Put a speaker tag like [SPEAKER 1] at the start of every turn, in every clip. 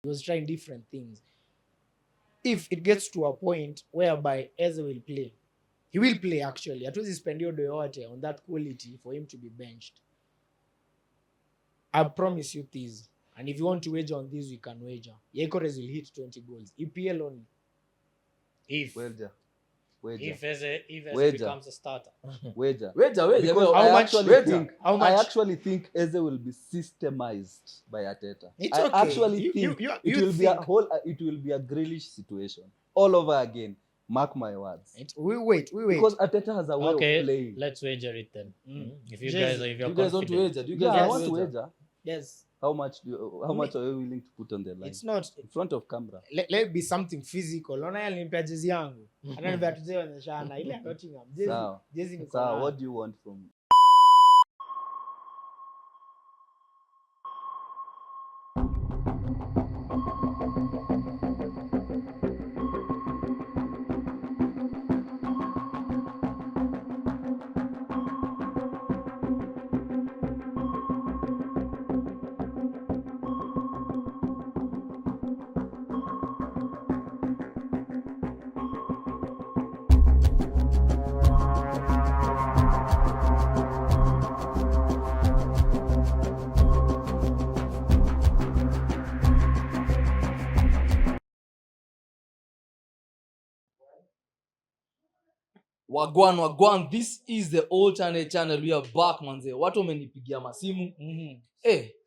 [SPEAKER 1] He was trying different things. If it gets to a point whereby Eze will play, he will play actually. Hatuwezi spend your yote on that quality for him to be benched. I promise you this. And if you want to wager on this, we can wager. Yekores will hit 20 goals. EPL only.
[SPEAKER 2] If Eze becomes a starter.
[SPEAKER 3] Wager.
[SPEAKER 1] Because
[SPEAKER 3] I actually think Eze will be systemized by Arteta.
[SPEAKER 1] It's
[SPEAKER 3] I
[SPEAKER 1] okay.
[SPEAKER 3] actually think it will be a Grealish situation all over again. Mark my words.
[SPEAKER 1] We wait.
[SPEAKER 3] Because Arteta has a way of playing.
[SPEAKER 2] Let's wager it then. If you
[SPEAKER 1] Yes.
[SPEAKER 2] guys
[SPEAKER 3] Do you guys want to wager? I want to wager.
[SPEAKER 1] Yes.
[SPEAKER 3] How much are you willing to put on the line?
[SPEAKER 1] It's not
[SPEAKER 3] in front of camera.
[SPEAKER 1] Let it be something physical. Ona alinipa jezi yangu. Ananiambia tuzee onyeshana ile Nottingham. Jezi ni
[SPEAKER 3] kwa. What do you want from
[SPEAKER 4] Wagwan, this is the alternate channel. We are back manze. Watu wamenipigia masimu.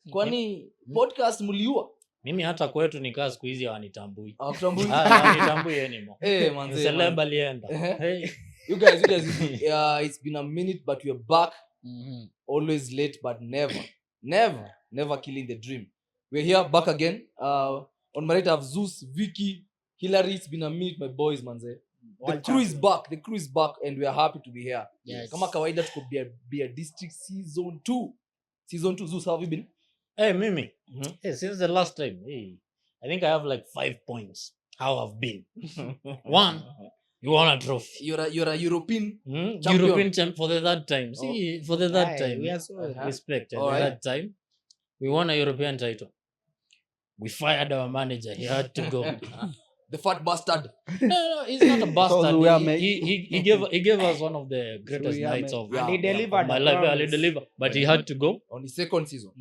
[SPEAKER 4] Kwani podcast mliua?
[SPEAKER 2] Mimi hata kwetu nikaa siku hizi hawanitambui.
[SPEAKER 4] Hawakutambui?
[SPEAKER 2] Hawanitambui anymore.
[SPEAKER 4] Manze.
[SPEAKER 2] Celeb alienda. Hey.
[SPEAKER 4] You guys, it's been a minute but we are back. Always late but never killing the dream. We're here back again. On my right I have Zeus, Vicky, Hillary. It's been a minute my boys manze. The crew is back and we are happy to be here.
[SPEAKER 1] Yes.
[SPEAKER 4] Kama kawaida tuko Beer District season 2. Zeus, how have you been?
[SPEAKER 2] Hey, Mimi. Hey, since the last time, I think I have like 5 points. How I've been. 1, you won a trophy.
[SPEAKER 4] You're a European champion.
[SPEAKER 2] European champion for the third time. See, for the third time.
[SPEAKER 1] We are so
[SPEAKER 2] respect.
[SPEAKER 4] All
[SPEAKER 2] The
[SPEAKER 4] right.
[SPEAKER 2] third time, we won a European title. We fired our manager. He had to go.
[SPEAKER 4] The fat bastard.
[SPEAKER 2] No, he's not a bastard.
[SPEAKER 3] we are
[SPEAKER 2] He gave us one of the greatest nights of
[SPEAKER 1] And he delivered
[SPEAKER 2] my
[SPEAKER 1] a
[SPEAKER 2] life.
[SPEAKER 1] promise.
[SPEAKER 2] He delivered, but he had to go
[SPEAKER 4] On his second season.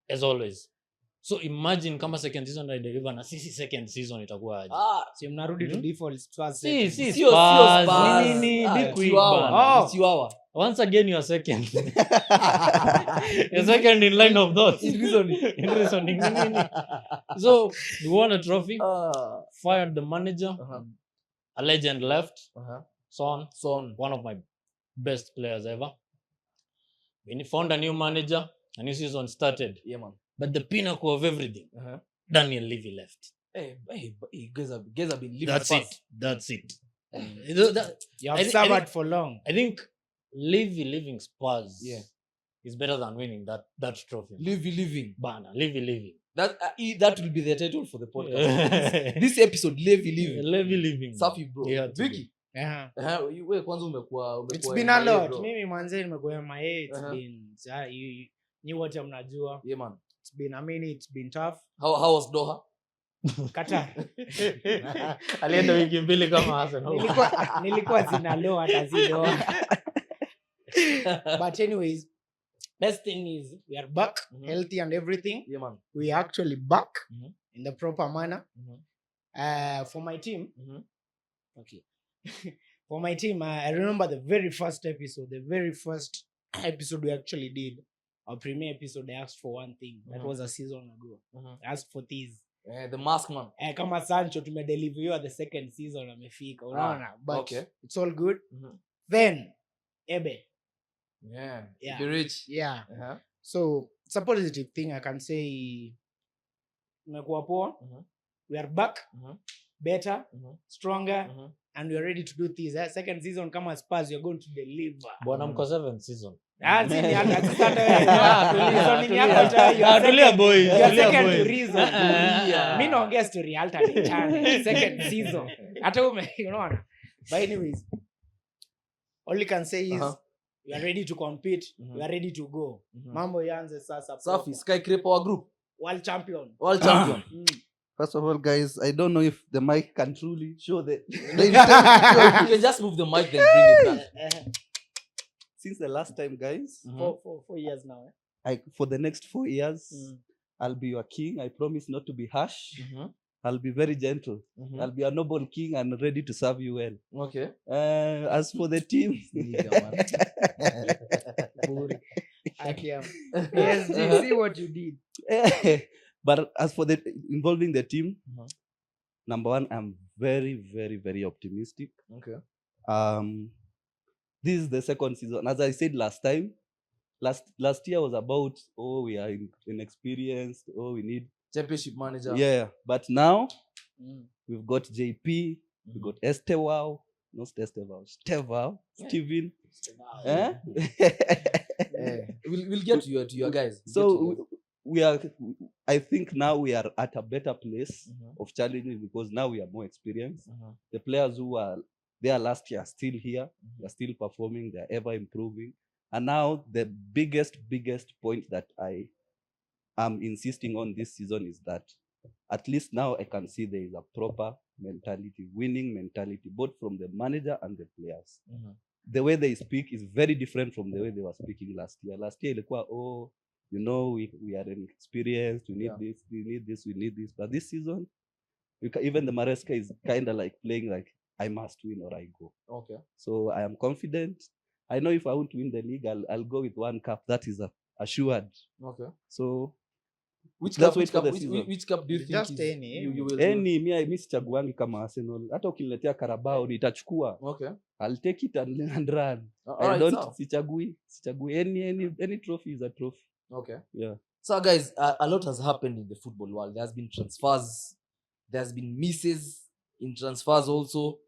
[SPEAKER 2] as always. So imagine kama second season I deliver na sisi second season itakuwa aje.
[SPEAKER 1] Si mnarudi to default Spurs.
[SPEAKER 2] Si
[SPEAKER 4] Sio
[SPEAKER 2] Spurs.
[SPEAKER 4] Spurs.
[SPEAKER 2] Nini, big win
[SPEAKER 4] Chihuahua.
[SPEAKER 2] bana.
[SPEAKER 4] Chihuahua.
[SPEAKER 2] Once again you are second. You're second in line of thoughts.
[SPEAKER 4] In reasoning.
[SPEAKER 2] In reasoning. Nini. So we won a trophy. Fired the manager. A legend left. Son, one of my best players ever. We found a new manager. A new season started.
[SPEAKER 4] Yeah, man.
[SPEAKER 2] But the pinnacle of everything, Daniel Levy left.
[SPEAKER 4] Hey, you guys have been living
[SPEAKER 2] That's
[SPEAKER 4] fast.
[SPEAKER 2] it.
[SPEAKER 1] You have suffered for long.
[SPEAKER 2] I think Levy leaving Spurs
[SPEAKER 4] Yeah.
[SPEAKER 2] is better than winning that trophy.
[SPEAKER 4] Living.
[SPEAKER 2] Bana, Levy.
[SPEAKER 4] That will be the title for the podcast. This episode, Levy
[SPEAKER 2] Leaving.
[SPEAKER 4] Safi bro.
[SPEAKER 2] Yeah,
[SPEAKER 4] Vicky. Wewe kwanza umekuwa
[SPEAKER 1] It's been a lot.
[SPEAKER 4] bro.
[SPEAKER 1] Mimi mwanzo nimekuwa MIA. It's
[SPEAKER 4] Uh-huh.
[SPEAKER 1] been you wote mnajua.
[SPEAKER 4] Yeah, man.
[SPEAKER 1] It's been it's been tough.
[SPEAKER 4] How was Doha?
[SPEAKER 1] Qatar.
[SPEAKER 2] Alienda wiki mbili kama Arsenal.
[SPEAKER 1] Nilikuwa zinaloa hata zidoa. But anyways, best thing is we are back, healthy and everything.
[SPEAKER 4] Yeah, man.
[SPEAKER 1] We are actually back
[SPEAKER 4] Mhm.
[SPEAKER 1] in the proper manner. For my team, okay. For my team, I remember the very first episode we actually did. Our premiere episode, I asked for one thing. That was a season ago. I asked for this.
[SPEAKER 4] The mask man.
[SPEAKER 1] Kama Sancho tumedeliver the second season amefika. Unaona? But
[SPEAKER 4] okay.
[SPEAKER 1] it's all good. Then Ebe.
[SPEAKER 4] Yeah.
[SPEAKER 1] Yeah.
[SPEAKER 4] Be rich.
[SPEAKER 1] Yeah. So it's a positive thing. I can say tumekuwa poa. We are back, better, stronger, and we are ready to do this. Second season, kama Spurs, you're going to deliver.
[SPEAKER 2] Bwana mko 7th season.
[SPEAKER 1] Tulia
[SPEAKER 2] boy.
[SPEAKER 1] Mi naongea story alternate channel. Second season. Hata unaona. But anyways, all you can say is we are ready to compete. We are ready to go. Mambo yanze sasa.
[SPEAKER 4] Safi, Skyscraper wa group.
[SPEAKER 1] World champion.
[SPEAKER 3] First of all, guys, I don't know if the mic can truly show the
[SPEAKER 4] You can just move the mic then bring it back.
[SPEAKER 3] since the last time, guys.
[SPEAKER 1] For years now.
[SPEAKER 3] For the next 4 years,
[SPEAKER 1] Mm.
[SPEAKER 3] I'll be your king. I promise not to be harsh.
[SPEAKER 4] Mm-hmm.
[SPEAKER 3] I'll be very gentle.
[SPEAKER 4] Mm-hmm.
[SPEAKER 3] I'll be a noble king and ready to serve you well.
[SPEAKER 4] Okay.
[SPEAKER 3] As for the team,
[SPEAKER 1] Yes, see what you did.
[SPEAKER 3] but as for the involving the team,
[SPEAKER 4] Mhm.
[SPEAKER 3] number one, I'm very, very, very optimistic.
[SPEAKER 4] Okay.
[SPEAKER 3] This is the second season. As I said last time, last year was about we are inexperienced. We need
[SPEAKER 4] Championship manager.
[SPEAKER 3] yeah. But now
[SPEAKER 1] Mm.
[SPEAKER 3] we've got JP, we've got Estewao, not Estewao, Steven. Eh?
[SPEAKER 4] We'll get to your guys.
[SPEAKER 3] So we are. I think now we are at a better place of challenging because now we are more experienced. The players who are there last year are still here. They are still performing. They are ever improving. And now the biggest point that I am insisting on this season is that at least now I can see there is a proper mentality, winning mentality, both from the manager and the players. The way they speak is very different from the way they were speaking last year. Last year, ilikuwa, we are inexperienced, we need this, we need this, we need this. But this season, even the Maresca is kind of like playing like, I must win or I go.
[SPEAKER 4] Okay.
[SPEAKER 3] So I am confident. I know if I want to win the league, I'll go with one cup. That is assured.
[SPEAKER 4] Okay.
[SPEAKER 3] So
[SPEAKER 4] which
[SPEAKER 3] let's
[SPEAKER 4] cup
[SPEAKER 3] wait for the season.
[SPEAKER 4] which cup do you think
[SPEAKER 1] Just
[SPEAKER 4] is,
[SPEAKER 1] any.
[SPEAKER 4] you will
[SPEAKER 3] mi sichaguangi kama Arsenal. Hata ukiniletea Carabao nitachukua.
[SPEAKER 4] Okay.
[SPEAKER 3] I'll take it and run.
[SPEAKER 4] All
[SPEAKER 3] I don't
[SPEAKER 4] so.
[SPEAKER 3] sichagui any trophy is a trophy.
[SPEAKER 4] Okay.
[SPEAKER 3] Yeah.
[SPEAKER 4] So guys, a lot has happened in the football world. There has been transfers, there has been misses in transfers also.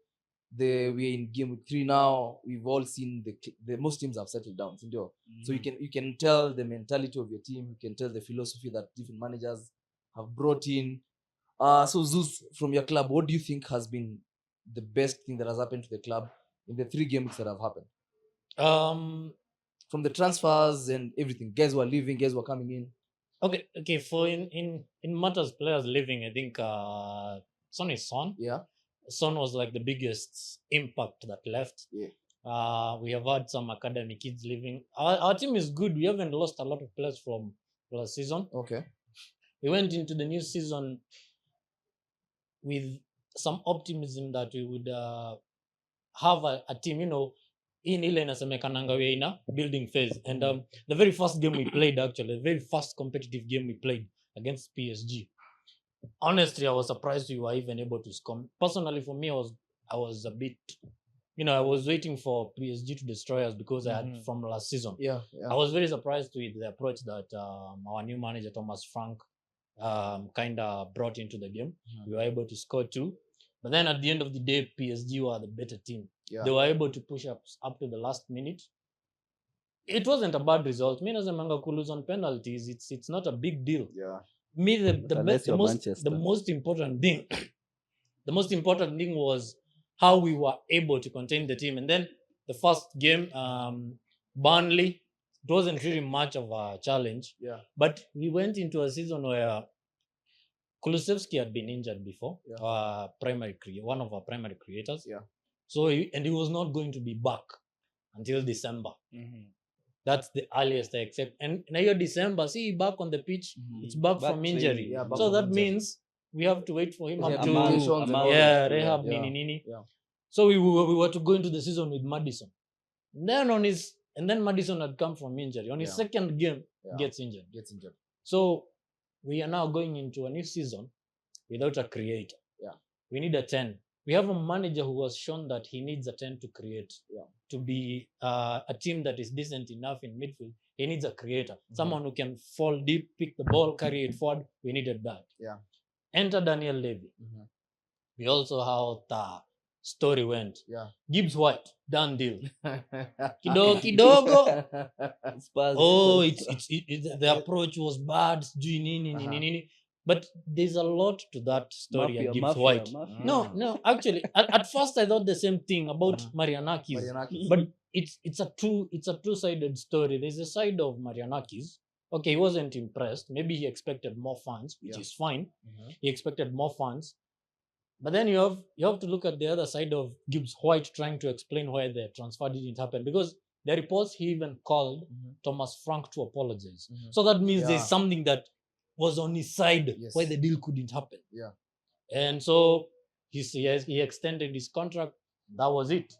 [SPEAKER 4] We're in game week 3 now. We've all seen the most teams have settled down. So you can tell the mentality of your team. You can tell the philosophy that different managers have brought in. So Zeus, from your club, what do you think has been the best thing that has happened to the club in the 3 games that have happened? From the transfers and everything, guys who are leaving, guys who are coming in.
[SPEAKER 2] Okay. For in matters players leaving, I think Son is Son.
[SPEAKER 4] Yeah.
[SPEAKER 2] Son was like the biggest impact that left.
[SPEAKER 4] Yeah.
[SPEAKER 2] We have had some academy kids leaving. Our team is good. We haven't lost a lot of players from last season.
[SPEAKER 4] Okay.
[SPEAKER 2] We went into the new season with some optimism that we would have a team, in ile inasemekananga we are in a building phase. And the very first game we played, actually, the very first competitive game we played against PSG, honestly, I was surprised we were even able to score. Personally, for me, I was a bit, I was waiting for PSG to destroy us because I had from last season.
[SPEAKER 4] Yeah.
[SPEAKER 2] I was very surprised with the approach that our new manager, Thomas Frank, kind of brought into the game. We were able to score 2. But then at the end of the day, PSG were the better team.
[SPEAKER 4] Yeah.
[SPEAKER 2] They were able to push up to the last minute. It wasn't a bad result. Me as a manga could lose on penalties. It's not a big deal.
[SPEAKER 4] Yeah.
[SPEAKER 2] Me the most important thing the most important thing was how we were able to contain the team. And then the first game, Burnley, it wasn't really much of a challenge.
[SPEAKER 4] Yeah.
[SPEAKER 2] But we went into a season where Kulusevski had been injured before.
[SPEAKER 4] Yeah.
[SPEAKER 2] One of our primary creators.
[SPEAKER 4] Yeah.
[SPEAKER 2] So he was not going to be back until December. That's the earliest I accept. And now December, see back on the pitch, it's back from injury.
[SPEAKER 4] Yeah,
[SPEAKER 2] so that means we have to wait for him up to
[SPEAKER 4] rehab,
[SPEAKER 2] nini.
[SPEAKER 4] Yeah.
[SPEAKER 2] So we were to go into the season with Maddison. Then Maddison had come from injury. On his second game, gets injured. So we are now going into a new season without a creator.
[SPEAKER 4] Yeah.
[SPEAKER 2] We need a 10. We have a manager who has shown that he needs a 10 to create. To be a team that is decent enough in midfield, he needs a creator. Someone who can fall deep, pick the ball, carry it forward. We needed that.
[SPEAKER 4] Yeah.
[SPEAKER 2] Enter Daniel Levy. We also how the story went.
[SPEAKER 4] Yeah.
[SPEAKER 2] Gibbs White, done deal. Kidogo. The approach was bad. But there's a lot to that story at Gibbs White. No, actually, at first I thought the same thing about Marianakis. But it's a two-sided story. There's a side of Marianakis. okay, he wasn't impressed. Maybe he expected more fans, which is fine. He expected more fans. But then you have to look at the other side of Gibbs White trying to explain why the transfer didn't happen, because the reports he even called Thomas Frank to apologize. So that means there's something that was on his side why the deal couldn't happen.
[SPEAKER 4] Yeah.
[SPEAKER 2] And so he extended his contract. That was it.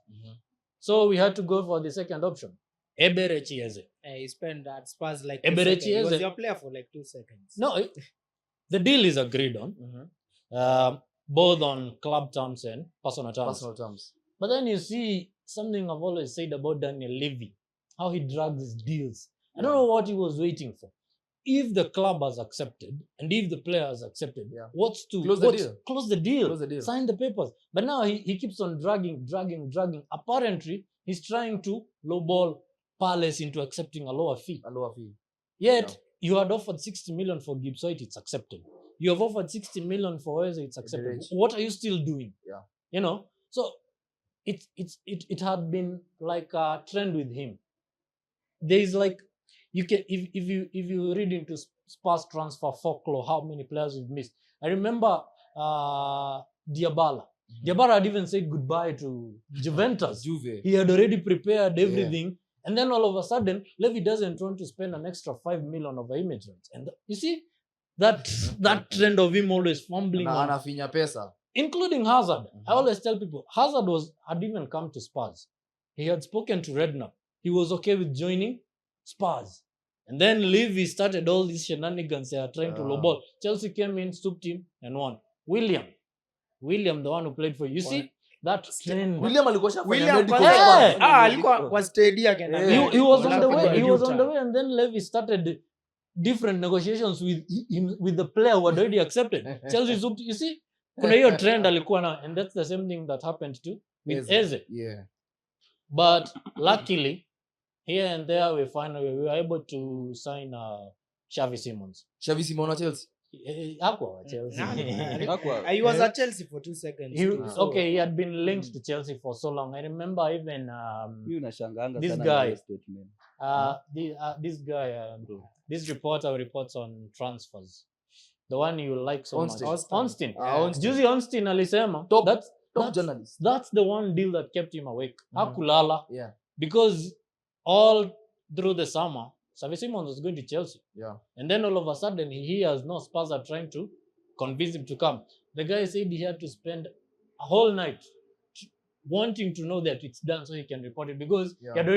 [SPEAKER 2] So we had to go for the second option. Eberechi Eze.
[SPEAKER 1] He spent at Spurs like
[SPEAKER 2] Eberechi
[SPEAKER 1] 2 seconds. He was
[SPEAKER 2] Eze.
[SPEAKER 1] your player for like 2 seconds.
[SPEAKER 2] No, the deal is agreed on, both on club terms and personal terms. But then you see something I've always said about Daniel Levy, how he drags his deals. I don't know what he was waiting for. If the club has accepted and if the player has accepted, what's to
[SPEAKER 4] Close the deal.
[SPEAKER 2] Close the deal. Sign the papers. But now he keeps on dragging. Apparently, he's trying to lowball Palace into accepting a lower fee. Yet, you had offered 60 million for Gibbs White, it's accepted. You have offered 60 million for Eze, it's accepted. What are you still doing? You know? So, it had been like a trend with him. There is like, you can if you read into Spurs transfer folklore, how many players we've missed. I remember Diabala. Diabala had even said goodbye to Juventus.
[SPEAKER 4] Juve.
[SPEAKER 2] He had already prepared everything. And then all of a sudden, Levy doesn't want to spend an extra 5 million over image rights. And you see, that trend of him always fumbling on,
[SPEAKER 4] anafinya pesa.
[SPEAKER 2] including Hazard. I always tell people, Hazard had even come to Spurs. He had spoken to Redknapp. He was okay with joining Spurs. And then Levy started all these shenanigans they are trying to lowball. Chelsea came in, stooped him, and won. William, the one who played for you. See, that trend.
[SPEAKER 4] William alikuwa shafanya
[SPEAKER 1] William
[SPEAKER 4] medical
[SPEAKER 1] kwanza-
[SPEAKER 4] span.
[SPEAKER 1] alikuwa kwa steady again.
[SPEAKER 2] He was on the way, and then Levy started different negotiations with the player who had already accepted. Chelsea stooped. You see, kuna hiyo trend alikuwa na, and that's the same thing that happened to with Eze.
[SPEAKER 4] Yeah.
[SPEAKER 2] But luckily, here and there, we were able to sign Xavi Simons.
[SPEAKER 4] Xavi Simons Chelsea.
[SPEAKER 2] Hakuwa Chelsea.
[SPEAKER 1] He was at Chelsea for 2 seconds.
[SPEAKER 2] Okay, he had been linked to Chelsea for so long. I remember even
[SPEAKER 3] Mimi nashanganga
[SPEAKER 2] this
[SPEAKER 3] sana
[SPEAKER 2] guy.
[SPEAKER 3] na hiyo statement.
[SPEAKER 2] This reporter who reports on transfers, the one you like so
[SPEAKER 4] Ornstein.
[SPEAKER 2] much, Ornstein.
[SPEAKER 4] Ornstein.
[SPEAKER 2] Juzi Ornstein alisema
[SPEAKER 4] Top journalist.
[SPEAKER 2] that's the one deal that kept him awake. Hakulala.
[SPEAKER 4] Yeah.
[SPEAKER 2] Because all through the summer, Xavi Simons was going to Chelsea.
[SPEAKER 4] Yeah.
[SPEAKER 2] And then all of a sudden, he hears no, Spurs are trying to convince him to come. The guy said he had to spend a whole night wanting to know that it's done so he can report it, because they had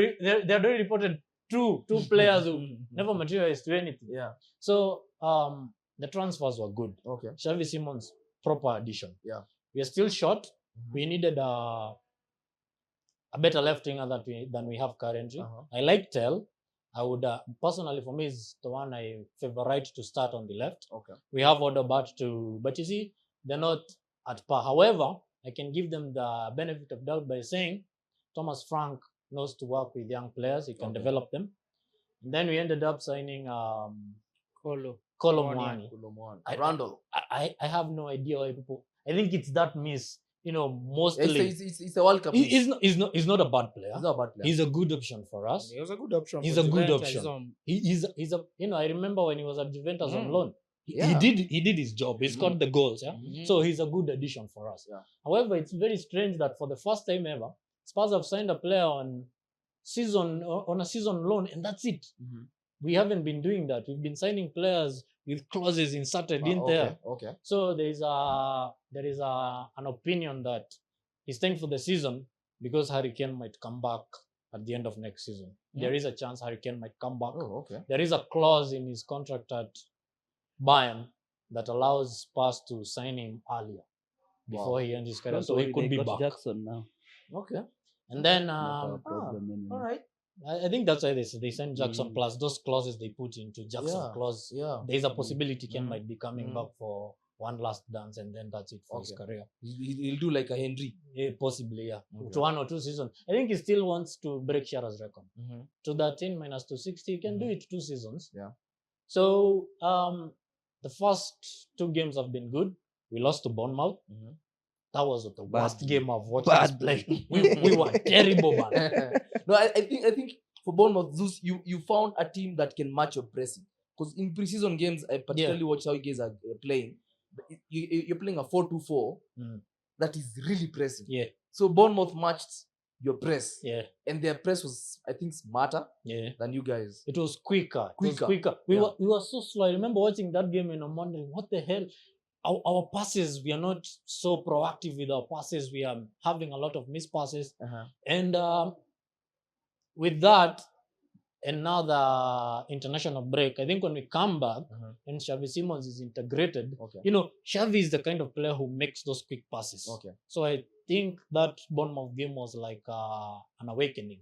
[SPEAKER 2] already reported two players who never materialized to anything.
[SPEAKER 4] Yeah.
[SPEAKER 2] So the transfers were good.
[SPEAKER 4] Okay.
[SPEAKER 2] Xavi Simons, proper addition.
[SPEAKER 4] Yeah.
[SPEAKER 2] We are still short. We needed a better left winger than we have currently. I like Tell. I would personally, for me, is the one I favorite to start on the left.
[SPEAKER 4] Okay.
[SPEAKER 2] We have Odegaard too, but you see, they're not at par. However, I can give them the benefit of doubt by saying Thomas Frank knows to work with young players. He can develop them. And then we ended up signing Kolo Muani.
[SPEAKER 4] Randall.
[SPEAKER 2] I have no idea why people. I think it's that miss. You know, mostly
[SPEAKER 4] It's a World Cup.
[SPEAKER 2] he's not a bad player.
[SPEAKER 4] He's not a bad player.
[SPEAKER 2] He's a good option for us.
[SPEAKER 1] He was a good option.
[SPEAKER 2] He's
[SPEAKER 1] for
[SPEAKER 2] a good
[SPEAKER 1] Juventus.
[SPEAKER 2] option. He's a I remember when he was at Juventus on loan.
[SPEAKER 4] Yeah.
[SPEAKER 2] He did his job. He scored the goals. Yeah. So he's a good addition for us.
[SPEAKER 4] Yeah.
[SPEAKER 2] However, it's very strange that for the first time ever, Spurs have signed a player on a season loan, and that's it. We haven't been doing that. We've been signing players with clauses inserted in there.
[SPEAKER 4] Okay.
[SPEAKER 2] So there is an opinion that he's staying for the season because Harry Kane might come back at the end of next season. There is a chance Harry Kane might come back.
[SPEAKER 4] Oh, okay.
[SPEAKER 2] There is a clause in his contract at Bayern that allows Spurs to sign him earlier before he ends his career, so he could be back.
[SPEAKER 3] Jackson now.
[SPEAKER 4] Okay.
[SPEAKER 2] And then
[SPEAKER 3] Not a problem
[SPEAKER 4] All
[SPEAKER 3] anymore.
[SPEAKER 4] right.
[SPEAKER 2] I think that's why they send Jackson plus those clauses they put into Jackson clause.
[SPEAKER 4] Yeah.
[SPEAKER 2] There is a possibility Kane might be coming back for one last dance, and then that's it for his career.
[SPEAKER 4] He'll do like a Henry.
[SPEAKER 2] Yeah, possibly, yeah. To 1 or 2 seasons. I think he still wants to break Shara's record. 213 minus 260, he can do it 2 seasons.
[SPEAKER 4] Yeah.
[SPEAKER 2] So the first 2 games have been good. We lost to Bournemouth. That was the worst game I've watched us play. We were terrible, man.
[SPEAKER 4] No, I think for Bournemouth, Zeus, you found a team that can match your pressing. because in preseason games, I particularly watch how you guys are playing. You're playing a 4-2-4 that is really pressing.
[SPEAKER 2] Yeah.
[SPEAKER 4] So Bournemouth matched your press.
[SPEAKER 2] Yeah.
[SPEAKER 4] And their press was, I think, smarter than you guys.
[SPEAKER 2] It was quicker. We were so slow. I remember watching that game and I'm wondering, what the hell? Our passes, we are not so proactive with our passes. We are having a lot of missed passes. And with that, and now the international break, I think when we come back and Xavi Simons is integrated, Xavi is the kind of player who makes those quick passes. So I think that Bournemouth game was like an awakening.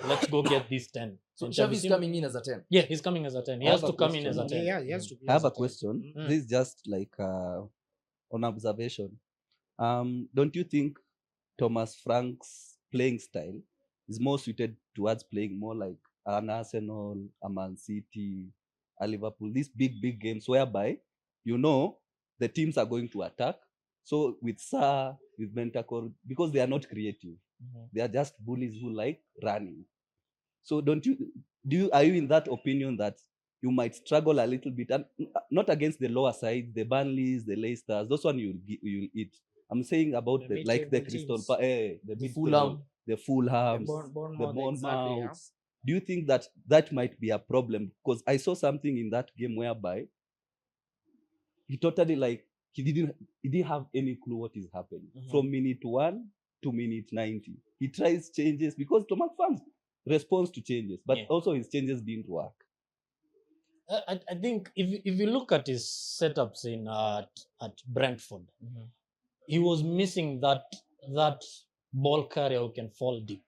[SPEAKER 2] Let's go get these 10.
[SPEAKER 4] So Xavi is coming in as a 10.
[SPEAKER 2] Yeah, he's coming as a 10. He has to come in as a 10.
[SPEAKER 1] Yeah, he has to play
[SPEAKER 3] I have
[SPEAKER 1] as
[SPEAKER 3] a
[SPEAKER 1] 10.
[SPEAKER 3] question. This is just like on observation. Don't you think Thomas Frank's playing style is more suited towards playing more like an Arsenal, a Man City, a Liverpool, these big games whereby the teams are going to attack. So with Sa, with Bentancur, because they are not creative, they are just bullies who like running. So are you in that opinion that you might struggle a little bit, and not against the lower side, the Burnleys, the Leicesters, those one you'll eat. I'm saying about the Crystal Palace, the Fulham, the Bournemouth.
[SPEAKER 1] Exactly, yeah.
[SPEAKER 3] Do you think that might be a problem? Because I saw something in that game whereby he totally he didn't have any clue what is happening from minute 1 to minute 90. He tries changes because Thomas Frank responds to changes, but also his changes didn't work.
[SPEAKER 2] I think if you look at his setups at Brentford, he was missing that ball carrier who can fall deep,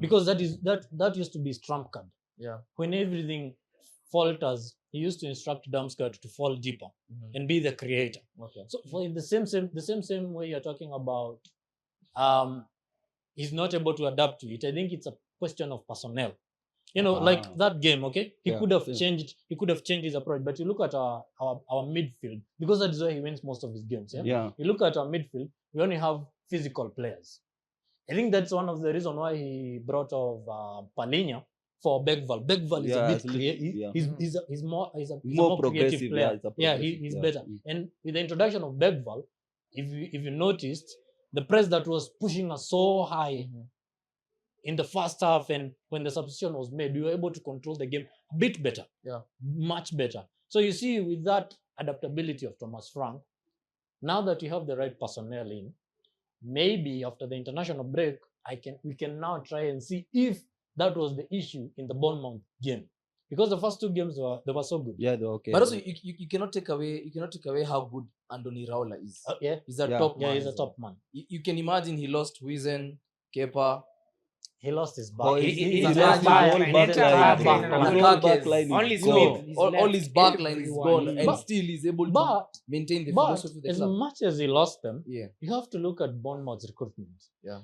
[SPEAKER 2] because that used to be his trump card.
[SPEAKER 4] Yeah.
[SPEAKER 2] When everything falters, he used to instruct Damsgaard to fall deeper and be the creator.
[SPEAKER 4] Okay.
[SPEAKER 2] So for the same way you're talking about, he's not able to adapt to it. I think it's a question of personnel. Like that game, okay? He could have changed his approach, but you look at our midfield, because that is where he wins most of his games. Yeah. You look at our midfield, we only have physical players. I think that's one of the reasons why he brought of Palhinha for Boehly. Boehly is a bit creative. He's a more
[SPEAKER 3] progressive
[SPEAKER 2] player.
[SPEAKER 3] player.
[SPEAKER 2] He's better. And with the introduction of Boehly, if you noticed, the press that was pushing us so high in the first half, and when the substitution was made, we were able to control the game a bit better.
[SPEAKER 4] Yeah.
[SPEAKER 2] Much better. So you see, with that adaptability of Thomas Frank, now that you have the right personnel in, maybe after the international break, we can now try and see if that was the issue in the Bournemouth game, because the first two games were so good.
[SPEAKER 3] Yeah, they're okay.
[SPEAKER 4] But also you cannot take away how good Andoni Raula is. He's a top man.
[SPEAKER 2] Yeah, he's a top man.
[SPEAKER 4] You can imagine he lost Wiesen, Kepa.
[SPEAKER 2] He lost his back.
[SPEAKER 1] He
[SPEAKER 3] lost
[SPEAKER 1] lost
[SPEAKER 3] his whole
[SPEAKER 1] back
[SPEAKER 3] line.
[SPEAKER 1] Only
[SPEAKER 3] Gone.
[SPEAKER 4] All his back line is gone, and
[SPEAKER 2] But-
[SPEAKER 4] still he's able to maintain the philosophy of the
[SPEAKER 2] as
[SPEAKER 4] club.
[SPEAKER 2] much as he lost them,
[SPEAKER 4] Yeah.
[SPEAKER 2] you have to look at Bournemouth's recruitment.
[SPEAKER 4] Yeah.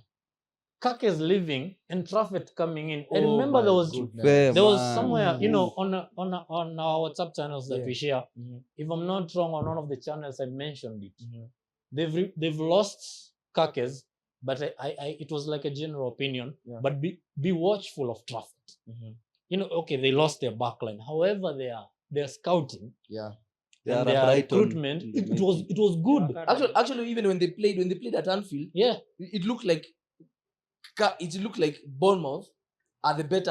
[SPEAKER 2] Kake's leaving and Trafford coming in. I
[SPEAKER 4] Oh
[SPEAKER 2] remember
[SPEAKER 4] my
[SPEAKER 2] there was
[SPEAKER 4] goodness.
[SPEAKER 2] somewhere, on our WhatsApp channels that we share. If I'm not wrong, on one of the channels I mentioned it. They've lost Kake's, but it was like a general opinion.
[SPEAKER 4] Yeah.
[SPEAKER 2] But be watchful of Trafford. Okay, they lost their backline. However, they're scouting.
[SPEAKER 4] Yeah.
[SPEAKER 3] They are
[SPEAKER 2] And their
[SPEAKER 3] Brighton.
[SPEAKER 2] recruitment, it was good.
[SPEAKER 4] Actually, even when they played at Anfield,
[SPEAKER 2] Yeah.
[SPEAKER 4] it looked like Bournemouth have a better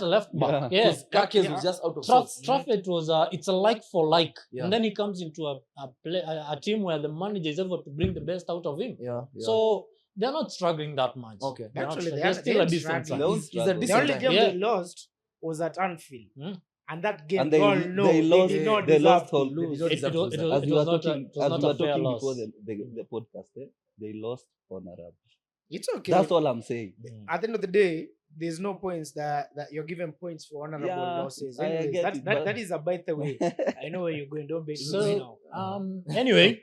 [SPEAKER 4] left back.
[SPEAKER 2] back.
[SPEAKER 3] Yeah.
[SPEAKER 2] Yeah.
[SPEAKER 4] Because Kakes was just out of sorts.
[SPEAKER 2] Trafford was it's a like for like,
[SPEAKER 4] Yeah.
[SPEAKER 2] and then he comes into a team where the manager is able to bring the best out of him.
[SPEAKER 4] Yeah.
[SPEAKER 2] So they're not struggling that much.
[SPEAKER 4] Okay.
[SPEAKER 2] They're not
[SPEAKER 1] Actually,
[SPEAKER 2] struggling.
[SPEAKER 1] they
[SPEAKER 2] They're still a
[SPEAKER 1] are
[SPEAKER 2] decent
[SPEAKER 1] struggling.
[SPEAKER 2] side.
[SPEAKER 4] He's a
[SPEAKER 3] The
[SPEAKER 1] The
[SPEAKER 4] decent
[SPEAKER 1] only
[SPEAKER 4] guy.
[SPEAKER 1] game
[SPEAKER 2] Yeah.
[SPEAKER 1] they lost was at Anfield. And that game,
[SPEAKER 3] And they
[SPEAKER 1] we all know
[SPEAKER 3] they lost.
[SPEAKER 1] did not
[SPEAKER 3] They
[SPEAKER 1] deserve
[SPEAKER 3] lost
[SPEAKER 1] to
[SPEAKER 3] all.
[SPEAKER 1] lose.
[SPEAKER 4] They
[SPEAKER 2] It
[SPEAKER 4] deserve
[SPEAKER 2] was
[SPEAKER 4] to
[SPEAKER 2] it
[SPEAKER 4] lose.
[SPEAKER 2] was
[SPEAKER 3] As we were
[SPEAKER 2] not
[SPEAKER 3] talking,
[SPEAKER 2] a fair
[SPEAKER 3] talking
[SPEAKER 2] loss.
[SPEAKER 3] before the podcast, they lost honorable.
[SPEAKER 1] It's okay.
[SPEAKER 3] That's all I'm saying.
[SPEAKER 1] At the end of the day, there's no points that you're given points for honorable
[SPEAKER 3] Yeah,
[SPEAKER 1] losses.
[SPEAKER 3] I
[SPEAKER 1] Anyways,
[SPEAKER 3] get it,
[SPEAKER 1] that
[SPEAKER 3] but-
[SPEAKER 1] is a by the way. I know where you're going. Don't bait me
[SPEAKER 2] So
[SPEAKER 1] now.
[SPEAKER 2] anyway,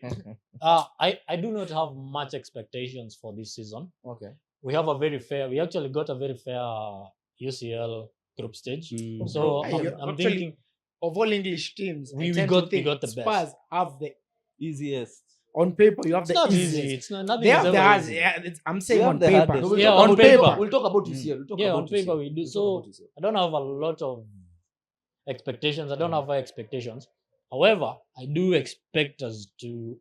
[SPEAKER 2] I do not have much expectations for this season.
[SPEAKER 4] Okay.
[SPEAKER 2] We actually got a very fair UCL group stage. So
[SPEAKER 1] Hey, you're
[SPEAKER 2] I'm
[SPEAKER 1] actually-
[SPEAKER 2] thinking
[SPEAKER 1] Of all English teams,
[SPEAKER 2] We
[SPEAKER 1] I tend
[SPEAKER 2] got-
[SPEAKER 1] to think
[SPEAKER 2] we got the
[SPEAKER 1] Spurs
[SPEAKER 2] best.
[SPEAKER 1] have the
[SPEAKER 3] Easiest.
[SPEAKER 1] on paper. You have
[SPEAKER 2] it's
[SPEAKER 1] the
[SPEAKER 2] not
[SPEAKER 1] easiest.
[SPEAKER 2] easy. It's not nothing.
[SPEAKER 1] They
[SPEAKER 2] is
[SPEAKER 1] have
[SPEAKER 2] ever
[SPEAKER 1] the hard.
[SPEAKER 2] easy.
[SPEAKER 1] Yeah, I'm saying
[SPEAKER 3] We have
[SPEAKER 1] on
[SPEAKER 3] the
[SPEAKER 1] paper.
[SPEAKER 3] hardest.
[SPEAKER 2] Yeah, on paper.
[SPEAKER 4] We'll talk about UCL.
[SPEAKER 2] Yeah, on paper we do. So I don't have a lot of expectations. I don't have high expectations. However, I do expect us to.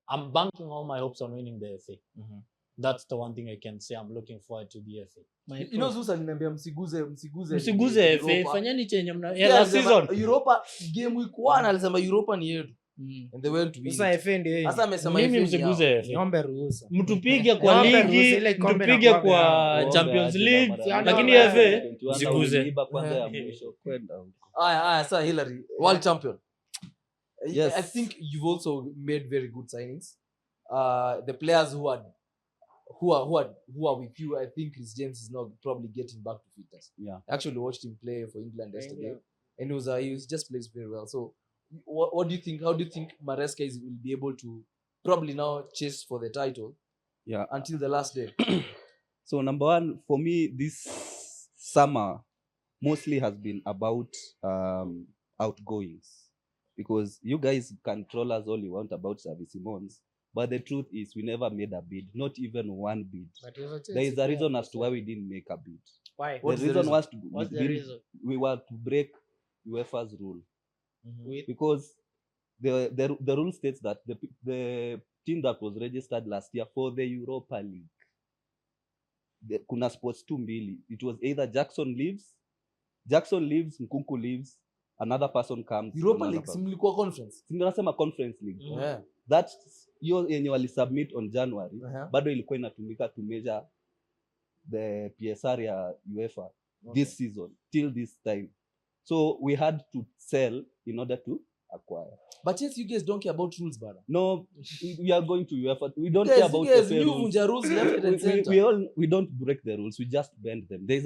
[SPEAKER 2] I'm banking all my hopes on winning the FA. That's the one thing I can say. I'm looking forward to the FA.
[SPEAKER 4] You know Zeus aliniambia msiguze
[SPEAKER 2] Msiguze FA,
[SPEAKER 4] Europa.
[SPEAKER 2] fanyeni chenye mna
[SPEAKER 4] Yeah,
[SPEAKER 2] last season.
[SPEAKER 4] Europa game week 1 alisema Europa ni yetu. And they went to win.
[SPEAKER 1] Sasa FA ndio yeye.
[SPEAKER 4] Sasa amesema
[SPEAKER 2] Mimi
[SPEAKER 4] FA ni
[SPEAKER 2] msiguze
[SPEAKER 4] yao.
[SPEAKER 2] FA.
[SPEAKER 1] Niombe ruhusa.
[SPEAKER 2] Mtupige kwa
[SPEAKER 1] Niombe ruhusa,
[SPEAKER 2] ligi,
[SPEAKER 1] ile kombe
[SPEAKER 2] mtupige
[SPEAKER 1] na
[SPEAKER 2] kwa
[SPEAKER 3] Waombe
[SPEAKER 2] Champions
[SPEAKER 3] aje na
[SPEAKER 2] League,
[SPEAKER 3] mara
[SPEAKER 2] lakini
[SPEAKER 1] moja.
[SPEAKER 2] FA
[SPEAKER 3] 21
[SPEAKER 2] msiguze.
[SPEAKER 3] waliiba kwanza ya mwisho kwenda huko.
[SPEAKER 4] Aya, sasa Hillary, world champion.
[SPEAKER 3] Yes.
[SPEAKER 4] I think you've also made very good signings. The players who are with you, I think Chris James is now probably getting back to fitness.
[SPEAKER 3] Yeah.
[SPEAKER 4] I actually watched him play for England yesterday, and he was just plays very well. So, what do you think? How do you think Maresca will be able to probably now chase for the title?
[SPEAKER 3] Yeah.
[SPEAKER 4] Until the last day.
[SPEAKER 3] So number one for me this summer mostly has been about outgoings, because you guys can troll us all you want about Xavi Simons, but the truth is we never made a bid, not even one bid. There is a reason as to why we didn't make a bid.
[SPEAKER 1] Why?
[SPEAKER 3] The reason was
[SPEAKER 1] What's the reason?
[SPEAKER 3] we were to break UEFA's rule,
[SPEAKER 1] With
[SPEAKER 3] because the rule states that the team that was registered last year for the Europa League, kuna sports 2 mbili. It was either Jackson leaves, Nkunku leaves, another person comes.
[SPEAKER 4] Europa League simlikuwa conference.
[SPEAKER 3] Tunasema conference league.
[SPEAKER 4] Yeah.
[SPEAKER 3] That hiyo yenye wali submit on January
[SPEAKER 4] Uh-huh.
[SPEAKER 3] bado ilikuwa inatumika to measure the PSR ya UEFA this season till this time. So we had to sell in order to acquire.
[SPEAKER 4] But yet you guys don't care about rules, brother.
[SPEAKER 3] No, we are going to UEFA. We don't care about the fair
[SPEAKER 4] you
[SPEAKER 3] rules.
[SPEAKER 4] vunja rules left and center.
[SPEAKER 3] We don't break the rules. We just bend them. There is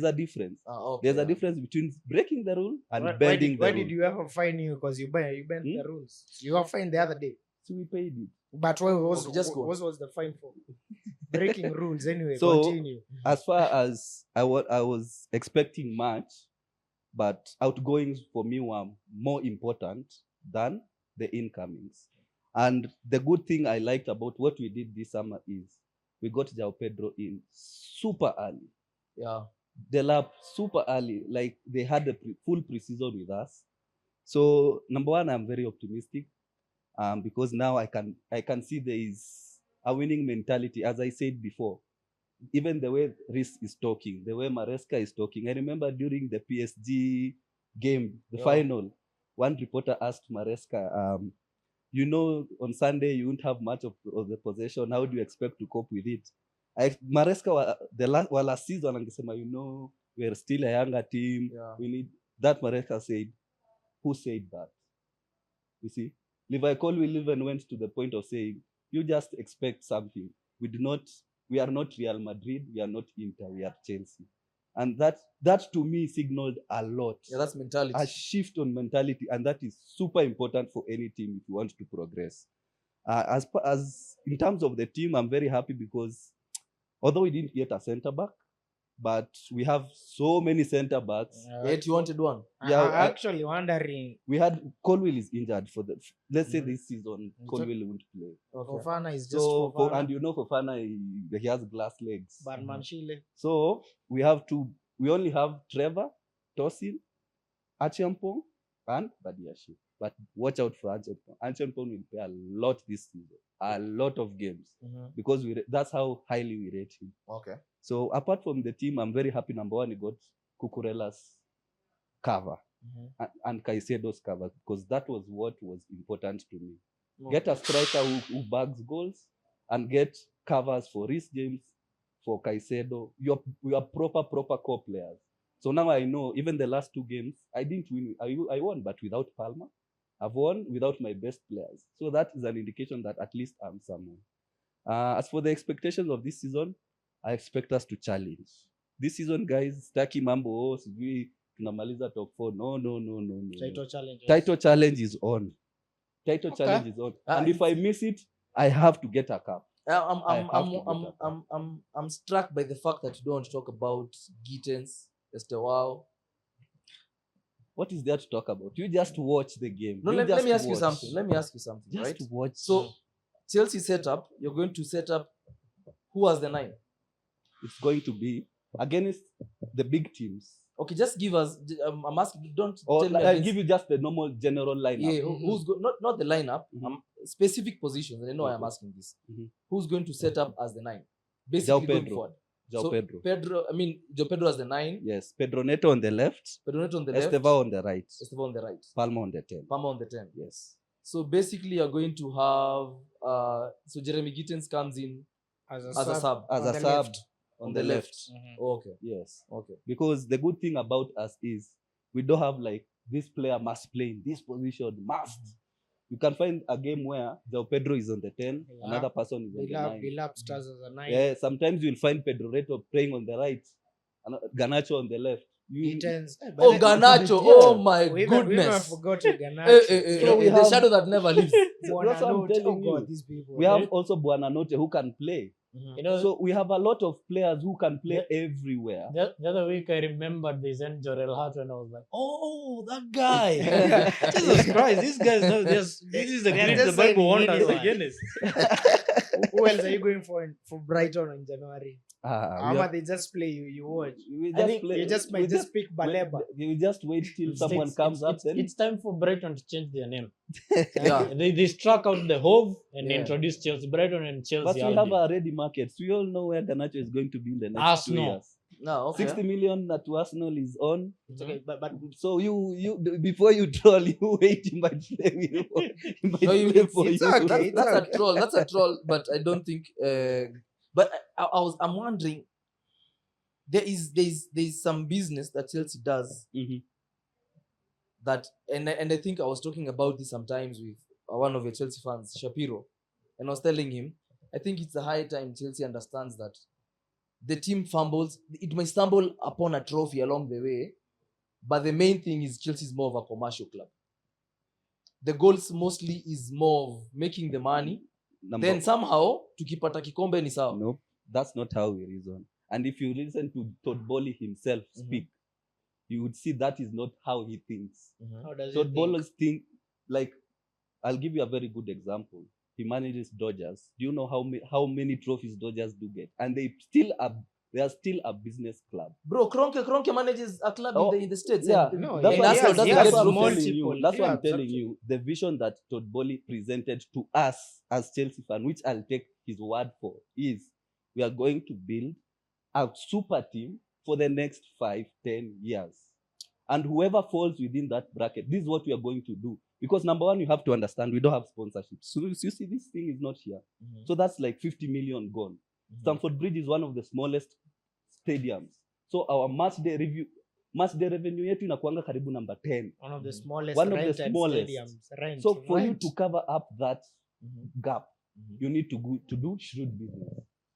[SPEAKER 3] a difference.
[SPEAKER 4] Okay.
[SPEAKER 3] There's a difference between breaking the rule and
[SPEAKER 1] why
[SPEAKER 3] bending
[SPEAKER 1] did,
[SPEAKER 3] the
[SPEAKER 1] why
[SPEAKER 3] rule.
[SPEAKER 1] did you ever fine you because you bent the rules? You were fined the other day.
[SPEAKER 3] So we paid it.
[SPEAKER 1] But what was
[SPEAKER 4] Okay, just go.
[SPEAKER 1] what was the fine for? Breaking rules anyway.
[SPEAKER 3] So,
[SPEAKER 1] Continue.
[SPEAKER 3] As far as I was expecting much, but outgoings for me were more important than the incomings. And the good thing I liked about what we did this summer is we got João Pedro in super early.
[SPEAKER 4] Yeah.
[SPEAKER 3] The lab super early, like they had a full preseason with us. So number one, I'm very optimistic, because now I can see there is a winning mentality. As I said before, even the way Reece is talking, the way Maresca is talking. I remember during the PSG game, the final, one reporter asked Maresca, on Sunday you won't have much of the possession. How do you expect to cope with it? Maresca, last season, angesema, we're still a younger team.
[SPEAKER 4] Yeah.
[SPEAKER 3] We need that. Maresca said, who said that? You see, Levi Colwill even went to the point of saying, you just expect something. We are not Real Madrid, we are not Inter, we are Chelsea. And that to me signaled a lot.
[SPEAKER 4] Yeah, that's mentality.
[SPEAKER 3] A shift on mentality, and that is super important for any team if you want to progress. As in terms of the team, I'm very happy because although we didn't get a center back, but we have so many center backs.
[SPEAKER 4] Yet you wanted one.
[SPEAKER 3] Yeah,
[SPEAKER 1] I'm actually wondering.
[SPEAKER 3] We had Colwill is injured for let's say this season. Colwill won't play.
[SPEAKER 1] Fofana is just
[SPEAKER 3] So
[SPEAKER 1] Fofana.
[SPEAKER 3] and Fofana he has glass legs.
[SPEAKER 1] But Manchile.
[SPEAKER 3] So we only have Trevor, Tosin, Achiampong, and Badiashi. But watch out for Achiampong. Achiampong will play a lot this season. A lot of games. Because that's how highly we rate him.
[SPEAKER 4] Okay.
[SPEAKER 3] So apart from the team, I'm very happy. Number one, we got Cucurella's cover and Caicedo's cover, because that was what was important to me. Get a striker who bags goals and get covers for Reece James, for Caicedo. We are proper core players. So now I know, even the last 2 games, I didn't win. I won, but without Palmer. I've won without my best players. So that is an indication that at least I'm someone. As for the expectations of this season, I expect us to challenge. This season, guys, Taki Mambo, sijui tunamaliza top 4. No.
[SPEAKER 1] Title challenge.
[SPEAKER 3] Title challenge is on. Challenge is on. And if I miss it, I have to get a cup.
[SPEAKER 4] I'm struck by the fact that you don't talk about Gittens, Estewao.
[SPEAKER 3] What is there to talk about? You just watch the game.
[SPEAKER 4] No, let me ask you something.
[SPEAKER 3] Just
[SPEAKER 4] right?
[SPEAKER 3] watch.
[SPEAKER 4] So Chelsea setup, you're going to set up who was the 9?
[SPEAKER 3] It's going to be against the big teams.
[SPEAKER 4] Okay, just give us. I'm asking. Don't
[SPEAKER 3] Or
[SPEAKER 4] tell me.
[SPEAKER 3] I'll
[SPEAKER 4] against-
[SPEAKER 3] give you just the normal general lineup.
[SPEAKER 4] Yeah, who's not the lineup?
[SPEAKER 3] Mhm.
[SPEAKER 4] Specific positions. And I know I am
[SPEAKER 3] Okay.
[SPEAKER 4] asking this.
[SPEAKER 3] Mhm.
[SPEAKER 4] Who's going to set up as the 9? Basically going
[SPEAKER 3] Pedro.
[SPEAKER 4] forward.
[SPEAKER 3] João
[SPEAKER 4] So,
[SPEAKER 3] Pedro.
[SPEAKER 4] João Pedro as the 9.
[SPEAKER 3] Yes, Pedro Neto on the left,
[SPEAKER 4] Pedro Neto on the left.
[SPEAKER 3] Estevao on the right,
[SPEAKER 4] Estevao on the right.
[SPEAKER 3] Palma on the 10.
[SPEAKER 4] Palma on the 10.
[SPEAKER 3] Yes.
[SPEAKER 4] So basically, you're going to have. So Jeremy Gittens comes in
[SPEAKER 1] As a
[SPEAKER 4] as a sub.
[SPEAKER 3] As
[SPEAKER 1] on
[SPEAKER 3] a
[SPEAKER 1] the
[SPEAKER 3] sub
[SPEAKER 1] left.
[SPEAKER 3] on the left.
[SPEAKER 4] Okay.
[SPEAKER 3] Yes.
[SPEAKER 4] Okay.
[SPEAKER 3] Because the good thing about us is we don't have like this player must play in this position, must. You can find a game where João Pedro is on the 10,
[SPEAKER 1] Yeah.
[SPEAKER 3] another person is on the 9.
[SPEAKER 1] Bilap stars as a 9.
[SPEAKER 3] Yeah, sometimes you'll find Pedro Neto playing on the right, and Garnacho on the left.
[SPEAKER 1] Gittens.
[SPEAKER 4] Oh, Garnacho.
[SPEAKER 3] Yeah.
[SPEAKER 4] Oh my
[SPEAKER 1] We
[SPEAKER 4] goodness.
[SPEAKER 1] forgot Garnacho.
[SPEAKER 3] So we
[SPEAKER 4] The
[SPEAKER 3] have-
[SPEAKER 4] shadow that never leaves.
[SPEAKER 3] That's what I'm
[SPEAKER 1] Buonanotte.
[SPEAKER 3] telling
[SPEAKER 1] Oh God,
[SPEAKER 3] you.
[SPEAKER 1] these people.
[SPEAKER 3] We have also Buonanotte who can play.
[SPEAKER 2] You know,
[SPEAKER 3] So we have a lot of players who can play everywhere.
[SPEAKER 2] the other week I remembered they sent Jorel Hart and I was like, oh, that guy. Jesus Christ, these guys know this is the
[SPEAKER 1] They're
[SPEAKER 2] great
[SPEAKER 1] just
[SPEAKER 2] the Bible
[SPEAKER 1] signing
[SPEAKER 2] wonders
[SPEAKER 1] anyone.
[SPEAKER 2] again.
[SPEAKER 1] Who else are you going for Brighton in January?
[SPEAKER 3] We,
[SPEAKER 1] Ama
[SPEAKER 3] have-
[SPEAKER 1] they just play you watch.
[SPEAKER 3] we
[SPEAKER 2] I
[SPEAKER 3] just
[SPEAKER 2] think
[SPEAKER 3] play.
[SPEAKER 1] You just
[SPEAKER 3] we
[SPEAKER 1] might just pick Baleba.
[SPEAKER 3] We just wait till someone comes up. Then
[SPEAKER 2] It's time for Brighton to change their name.
[SPEAKER 4] Yeah.
[SPEAKER 2] They struck out the Hove and
[SPEAKER 4] Yeah.
[SPEAKER 2] introduced Chelsea, Brighton and Chelsea.
[SPEAKER 3] but we
[SPEAKER 2] Albion.
[SPEAKER 3] have a ready market. So we all know where Garnacho is going to be in the next
[SPEAKER 2] Arsenal.
[SPEAKER 3] 2 years.
[SPEAKER 4] No, okay.
[SPEAKER 3] 60 million that Arsenal is on.
[SPEAKER 1] It's okay, but
[SPEAKER 3] So you before you troll, you wait. He might play with you. He might
[SPEAKER 4] No,
[SPEAKER 3] play for
[SPEAKER 1] it's
[SPEAKER 3] you.
[SPEAKER 1] okay.
[SPEAKER 4] That's
[SPEAKER 1] okay.
[SPEAKER 4] a troll. That's a troll. But I don't think. But I'm wondering. There's some business that Chelsea does
[SPEAKER 3] Mhm.
[SPEAKER 4] that, and I think I was talking about this sometimes with one of your Chelsea fans, Shapiro, and I was telling him, I think it's a high time Chelsea understands that the team fumbles, it may stumble upon a trophy along the way, but the main thing is Chelsea is more of a commercial club. The goals mostly is more of making the money. Then somehow tukipata kikombe ni sawa.
[SPEAKER 3] Nope, that's not how we reason. And if you listen to Todd Boehly himself speak, you would see that is not how he thinks.
[SPEAKER 1] How does
[SPEAKER 3] Todd
[SPEAKER 1] it
[SPEAKER 3] Boehly's think like, I'll give you a very good example. He manages Dodgers. Do you know how many trophies Dodgers do get? And they are still a business club.
[SPEAKER 4] Bro, Kroenke manages a club in the States.
[SPEAKER 3] Yeah,
[SPEAKER 4] And
[SPEAKER 1] No,
[SPEAKER 3] that's
[SPEAKER 1] he
[SPEAKER 3] what
[SPEAKER 1] has-
[SPEAKER 3] I'm
[SPEAKER 1] he
[SPEAKER 3] telling
[SPEAKER 1] has
[SPEAKER 3] you.
[SPEAKER 1] multiple-
[SPEAKER 3] That's what
[SPEAKER 1] yeah,
[SPEAKER 3] I'm telling
[SPEAKER 1] exactly.
[SPEAKER 3] you. The vision that Todd Boehly presented to us as Chelsea fans, which I'll take his word for, is we are going to build a super team for the next 5-10 years. And whoever falls within that bracket, this is what we are going to do. Because number one, you have to understand we don't have sponsorship. So you see, this thing is not here. So that's like 50 million gone. Stamford Bridge is one of the smallest stadiums. So our match day revenue yetu inakuanga karibu number 10.
[SPEAKER 1] One of the smallest
[SPEAKER 3] One of the
[SPEAKER 1] rented
[SPEAKER 3] smallest.
[SPEAKER 1] stadiums. Rent,
[SPEAKER 3] So for you
[SPEAKER 1] rent.
[SPEAKER 3] to cover up that gap, you need to do shrewd business.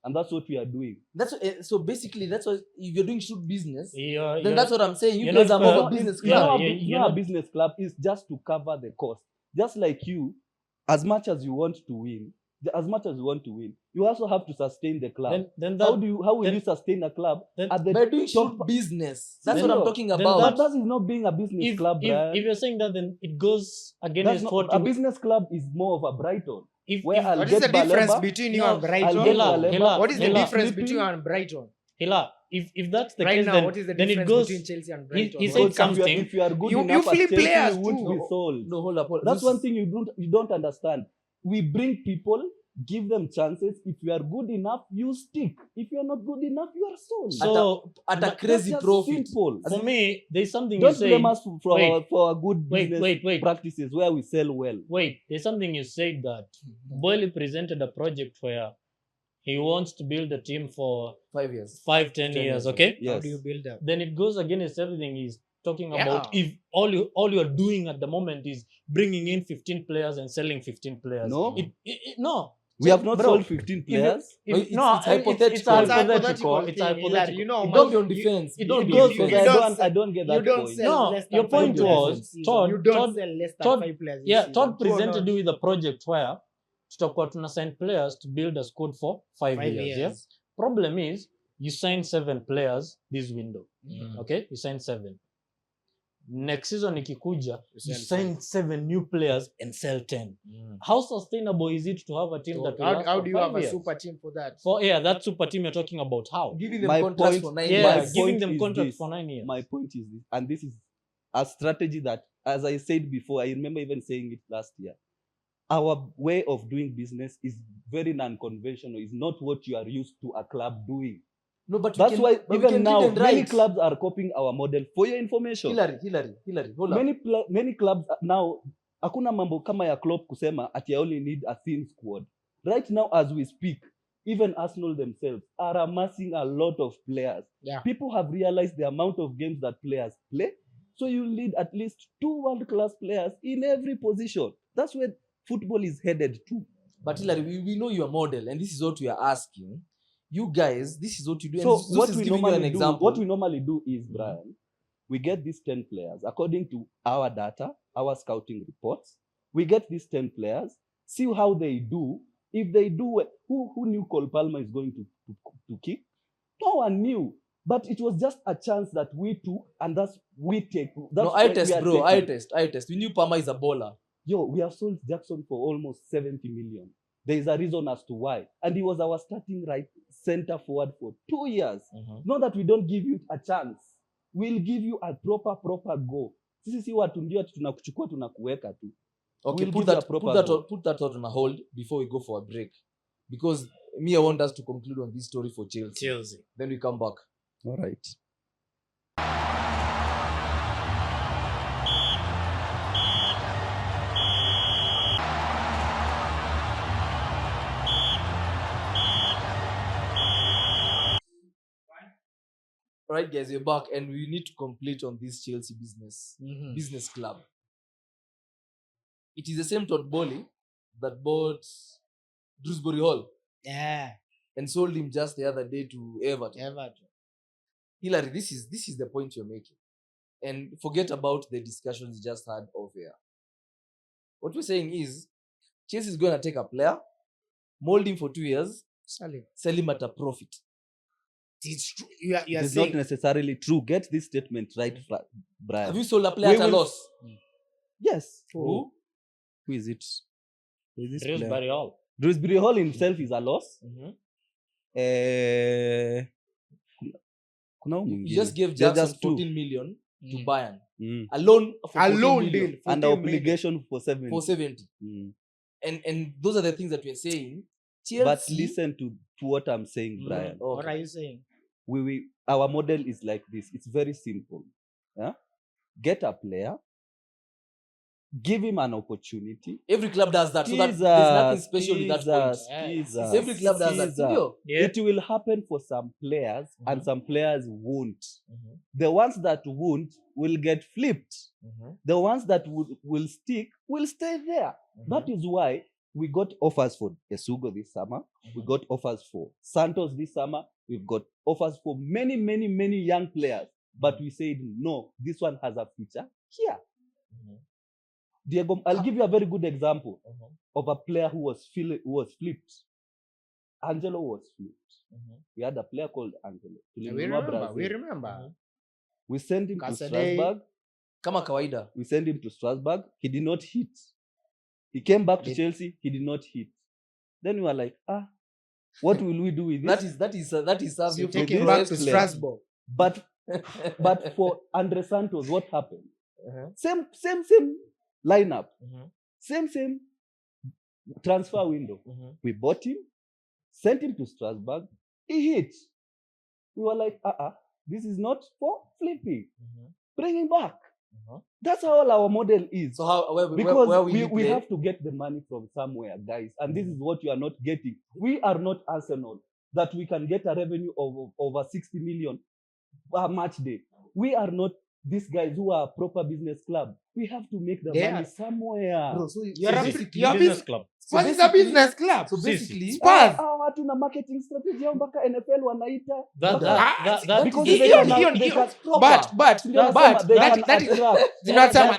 [SPEAKER 3] And that's what we are doing.
[SPEAKER 4] that's so basically that's what if you're doing shoot business,
[SPEAKER 2] You're-
[SPEAKER 4] then that's what I'm saying. You
[SPEAKER 2] you're
[SPEAKER 4] guys
[SPEAKER 2] not
[SPEAKER 4] are more
[SPEAKER 2] fair.
[SPEAKER 4] of a business
[SPEAKER 3] It's
[SPEAKER 2] Yeah,
[SPEAKER 4] club.
[SPEAKER 3] not a,
[SPEAKER 2] you're
[SPEAKER 3] it's not a
[SPEAKER 2] not-
[SPEAKER 3] business club. It's just to cover the cost. Just like you, as much as you want to win, you also have to sustain the club.
[SPEAKER 2] then
[SPEAKER 3] How
[SPEAKER 2] that,
[SPEAKER 3] will
[SPEAKER 2] then-
[SPEAKER 3] you sustain a club
[SPEAKER 2] then-
[SPEAKER 3] at the
[SPEAKER 4] By doing
[SPEAKER 3] top?
[SPEAKER 4] shoot business. That's
[SPEAKER 3] Then
[SPEAKER 4] what I'm
[SPEAKER 3] no,
[SPEAKER 4] talking
[SPEAKER 2] then
[SPEAKER 4] about.
[SPEAKER 3] That is not being a business club, Brian.
[SPEAKER 2] if you're saying that, then it goes
[SPEAKER 3] That's
[SPEAKER 2] against
[SPEAKER 3] not,
[SPEAKER 2] what
[SPEAKER 3] a
[SPEAKER 2] you,
[SPEAKER 3] business club is more of a Brighton.
[SPEAKER 2] if,
[SPEAKER 3] where
[SPEAKER 2] if,
[SPEAKER 3] I'll
[SPEAKER 1] What is the
[SPEAKER 3] get
[SPEAKER 1] difference
[SPEAKER 3] Baleba.
[SPEAKER 1] between you
[SPEAKER 2] No,
[SPEAKER 1] and Brighton?
[SPEAKER 3] I'll get
[SPEAKER 2] Hila,
[SPEAKER 3] Baleba.
[SPEAKER 2] Hila,
[SPEAKER 1] What is the
[SPEAKER 2] Hila,
[SPEAKER 1] difference
[SPEAKER 3] Sleeping.
[SPEAKER 1] between you and Brighton?
[SPEAKER 2] Hila, if that's the
[SPEAKER 1] Right
[SPEAKER 2] case,
[SPEAKER 1] now,
[SPEAKER 2] then,
[SPEAKER 1] what is the
[SPEAKER 2] then it
[SPEAKER 1] difference
[SPEAKER 2] goes.
[SPEAKER 1] between Chelsea and
[SPEAKER 2] he
[SPEAKER 1] Brighton?
[SPEAKER 2] said
[SPEAKER 3] Because
[SPEAKER 2] something.
[SPEAKER 3] if you are good
[SPEAKER 1] You
[SPEAKER 3] enough at
[SPEAKER 1] flip
[SPEAKER 3] Chelsea,
[SPEAKER 1] players
[SPEAKER 3] you would
[SPEAKER 1] too.
[SPEAKER 3] be sold.
[SPEAKER 4] No, hold up.
[SPEAKER 3] That's one thing you don't understand. We bring people, give them chances. If you are good enough, you stick. If you are not good enough, you are sold.
[SPEAKER 2] So
[SPEAKER 4] At a
[SPEAKER 3] That's
[SPEAKER 4] crazy
[SPEAKER 3] just
[SPEAKER 4] profit.
[SPEAKER 3] simple.
[SPEAKER 2] for me, there's something
[SPEAKER 3] Don't
[SPEAKER 2] you say.
[SPEAKER 3] blame us for
[SPEAKER 2] Wait.
[SPEAKER 3] our good
[SPEAKER 2] Wait,
[SPEAKER 3] business
[SPEAKER 2] wait.
[SPEAKER 3] practices where we sell well.
[SPEAKER 2] Wait, there's something you said that Boehly presented a project where he wants to build a team for
[SPEAKER 4] 5 years.
[SPEAKER 2] 5-10
[SPEAKER 4] 10
[SPEAKER 2] years,
[SPEAKER 4] years,
[SPEAKER 2] okay?
[SPEAKER 1] How
[SPEAKER 3] Yes.
[SPEAKER 1] do you build up?
[SPEAKER 2] Then it goes against everything he's talking
[SPEAKER 1] Yeah.
[SPEAKER 2] about. If all you're doing at the moment is bringing in 15 players and selling 15 players.
[SPEAKER 3] No.
[SPEAKER 2] No.
[SPEAKER 3] We have not
[SPEAKER 2] Bro,
[SPEAKER 3] sold 15 players.
[SPEAKER 2] If,
[SPEAKER 4] It's-
[SPEAKER 2] no,
[SPEAKER 4] it's hypothetical.
[SPEAKER 2] It's hypothetical.
[SPEAKER 1] hypothetical
[SPEAKER 2] It's
[SPEAKER 1] thing,
[SPEAKER 2] hypothetical.
[SPEAKER 1] you know,
[SPEAKER 2] It
[SPEAKER 4] Don't be on
[SPEAKER 2] goes-
[SPEAKER 4] defense.
[SPEAKER 2] it don't
[SPEAKER 3] It
[SPEAKER 2] be
[SPEAKER 3] goes
[SPEAKER 2] defense.
[SPEAKER 3] because
[SPEAKER 1] You
[SPEAKER 3] I
[SPEAKER 1] don't
[SPEAKER 3] don't get
[SPEAKER 1] You
[SPEAKER 3] that
[SPEAKER 1] don't
[SPEAKER 3] point.
[SPEAKER 1] sell
[SPEAKER 2] No,
[SPEAKER 1] less than
[SPEAKER 2] your
[SPEAKER 1] 5
[SPEAKER 2] point
[SPEAKER 1] players
[SPEAKER 2] was,
[SPEAKER 1] this season.
[SPEAKER 2] Todd-
[SPEAKER 1] You don't
[SPEAKER 2] Todd-
[SPEAKER 1] sell less than
[SPEAKER 2] Todd-
[SPEAKER 1] 5 players this
[SPEAKER 2] Yeah,
[SPEAKER 1] season.
[SPEAKER 2] Todd
[SPEAKER 1] True or
[SPEAKER 2] presented
[SPEAKER 1] not?
[SPEAKER 2] you with a project where tutakuwa tuna sign players to build a squad for 5
[SPEAKER 1] 5
[SPEAKER 2] years.
[SPEAKER 1] years.
[SPEAKER 2] Yeah. Problem is you sign 7 players this window. Okay, you sign 7. next season ikikuja you
[SPEAKER 1] sell
[SPEAKER 2] sign 7 new players and sell 10. How sustainable is it to have a team
[SPEAKER 1] So
[SPEAKER 2] that will last
[SPEAKER 1] how
[SPEAKER 2] for
[SPEAKER 1] do you
[SPEAKER 2] 5
[SPEAKER 1] have a
[SPEAKER 2] years?
[SPEAKER 1] super team for that?
[SPEAKER 2] That super team you're talking about, how?
[SPEAKER 4] Giving them
[SPEAKER 3] My
[SPEAKER 4] contracts
[SPEAKER 3] point-
[SPEAKER 4] for 9
[SPEAKER 2] Yeah,
[SPEAKER 4] years.
[SPEAKER 2] giving
[SPEAKER 3] point
[SPEAKER 2] them
[SPEAKER 3] is
[SPEAKER 2] contract
[SPEAKER 3] this.
[SPEAKER 2] for 9 years.
[SPEAKER 3] My point is this, and this is a strategy that, as I said before, I remember even saying it last year. Our way of doing business is very non-conventional. It's not what you are used to a club doing.
[SPEAKER 4] No, but
[SPEAKER 3] That's why
[SPEAKER 4] we
[SPEAKER 3] even
[SPEAKER 4] can
[SPEAKER 3] now
[SPEAKER 4] treat them
[SPEAKER 3] many
[SPEAKER 4] right.
[SPEAKER 3] clubs are copying our model. For your information,
[SPEAKER 4] Hillary, hold up.
[SPEAKER 3] many clubs now, hakuna mambo kama ya Klopp kusema ati I only need a thin squad. Right now as we speak, even Arsenal themselves are amassing a lot of players.
[SPEAKER 1] Yeah.
[SPEAKER 3] People have realized the amount of games that players play. So you need at least 2 world-class players in every position. That's where football is headed to.
[SPEAKER 4] But Hillary, we know your model, and this is what we are asking. You guys, this is what you do.
[SPEAKER 3] So
[SPEAKER 4] and Zeus
[SPEAKER 3] what
[SPEAKER 4] is
[SPEAKER 3] we
[SPEAKER 4] giving you an
[SPEAKER 3] normally do,
[SPEAKER 4] example.
[SPEAKER 3] what we normally do is, Brian, we get these 10 players according to our data, our scouting reports. We get these 10 players, see how they do. If they do well, who knew Cole Palmer is going to kick? No one knew. But it was just a chance that we took, and that's we take. That's
[SPEAKER 4] No, I
[SPEAKER 3] what we
[SPEAKER 4] test,
[SPEAKER 3] are
[SPEAKER 4] bro. I
[SPEAKER 3] taking.
[SPEAKER 4] test. We knew Palmer is a baller.
[SPEAKER 3] Yo, we have sold Jackson for almost 70 million. There is a reason as to why. And he was our starting right center forward for 2 years. Not that we don't give you a chance. We'll give you a proper go. Sisi si watu ndio tunakuchukua tunakuweka tu.
[SPEAKER 4] Okay,
[SPEAKER 3] We'll
[SPEAKER 4] put
[SPEAKER 3] give you a
[SPEAKER 4] that
[SPEAKER 3] proper goal.
[SPEAKER 4] put that thought on a hold before we go for a break. Because I want us to conclude on this story for Chelsea. Then we come back.
[SPEAKER 3] All right.
[SPEAKER 4] All right, guys, we're back, and we need to complete on this Chelsea business club. It is the same Todd Boehly that bought Dewsbury Hall
[SPEAKER 1] Yeah.
[SPEAKER 4] and sold him just the other day to Everton. Hillary, this is the point you're making, and forget about the discussions you just had off air. What we're saying is, Chelsea is going to take a player, mold him for 2 years, sell him at a profit.
[SPEAKER 1] It's true. You are
[SPEAKER 3] It's
[SPEAKER 1] saying
[SPEAKER 3] not necessarily true. Get this statement right, Brian.
[SPEAKER 4] Have you sold a player
[SPEAKER 3] We
[SPEAKER 4] at a
[SPEAKER 3] will-
[SPEAKER 4] loss?
[SPEAKER 3] Yes.
[SPEAKER 4] Who?
[SPEAKER 3] Who is it? Who is this player?
[SPEAKER 2] Dewsbury Hall.
[SPEAKER 3] Dewsbury Hall himself is a loss. Kuna huyu
[SPEAKER 4] You
[SPEAKER 3] mwingine.
[SPEAKER 4] just gave
[SPEAKER 3] They're
[SPEAKER 4] Jackson
[SPEAKER 3] just two.
[SPEAKER 4] 14 million to Bayern.
[SPEAKER 3] Mm.
[SPEAKER 4] A loan for
[SPEAKER 1] a
[SPEAKER 4] 14
[SPEAKER 1] loan
[SPEAKER 4] million
[SPEAKER 1] deal
[SPEAKER 3] Under
[SPEAKER 1] 14 million.
[SPEAKER 3] obligation for 7.
[SPEAKER 4] for 70.
[SPEAKER 3] Mm.
[SPEAKER 4] And those are the things that we're saying. Chelsea,
[SPEAKER 3] But listen to what I'm saying, Brian.
[SPEAKER 4] Okay.
[SPEAKER 1] What are you saying?
[SPEAKER 3] Our model is like this. It's very simple. Yeah? Get a player, give him an opportunity.
[SPEAKER 4] Every club does that. So that there's nothing special with that point. Every club does that. Sindio?
[SPEAKER 2] Yeah.
[SPEAKER 3] It will happen for some players, and some players won't. The ones that won't will get flipped. The ones that will stick will stay there. That is why we got offers for Esugo this summer. We got offers for Santos this summer. We've got offers for many, many, many young players. But we said, no, this one has a future here. Diego, I'll give you a very good example of a player who was flipped. Angelo was flipped. We had a player called Angelo.
[SPEAKER 1] Yeah,
[SPEAKER 3] Tulimnunua
[SPEAKER 1] we
[SPEAKER 3] Brazil.
[SPEAKER 1] remember.
[SPEAKER 3] We sent him to
[SPEAKER 1] Casadei.
[SPEAKER 3] Strasbourg.
[SPEAKER 4] Kama kawaida.
[SPEAKER 3] We sent him to Strasbourg. He did not hit. He came back to
[SPEAKER 1] Did-
[SPEAKER 3] Chelsea. He did not hit. Then we were like, what will we do with this?
[SPEAKER 4] That is serve
[SPEAKER 1] So
[SPEAKER 4] you
[SPEAKER 1] take
[SPEAKER 3] this
[SPEAKER 1] him back to
[SPEAKER 3] player.
[SPEAKER 1] Strasbourg.
[SPEAKER 3] But for Andre Santos, what happened? Same lineup. Same transfer window. We bought him, sent him to Strasbourg. He hit. We were like, this is not for flipping. Bring him back. That's how our model is.
[SPEAKER 4] So how where
[SPEAKER 3] Because
[SPEAKER 4] will you
[SPEAKER 3] we
[SPEAKER 4] play?
[SPEAKER 3] have to get the money from somewhere, guys. And this is what you are not getting. We are not Arsenal, that we can get a revenue of over 60 million per match day. We are not these guys who are a proper business club. We have to make the
[SPEAKER 1] They
[SPEAKER 3] money
[SPEAKER 1] are.
[SPEAKER 3] somewhere.
[SPEAKER 4] Bro, so
[SPEAKER 1] You're a
[SPEAKER 4] basically-
[SPEAKER 1] you're a
[SPEAKER 2] Business
[SPEAKER 1] bus-
[SPEAKER 2] club.
[SPEAKER 1] Because it's a business club.
[SPEAKER 4] So basically,
[SPEAKER 1] Spurs.
[SPEAKER 3] watu na marketing strategy yao mpaka NFL wanaita
[SPEAKER 1] Because
[SPEAKER 3] they
[SPEAKER 1] hiyo-
[SPEAKER 3] can-
[SPEAKER 1] hiyo-
[SPEAKER 3] they
[SPEAKER 1] hiyo-
[SPEAKER 3] can-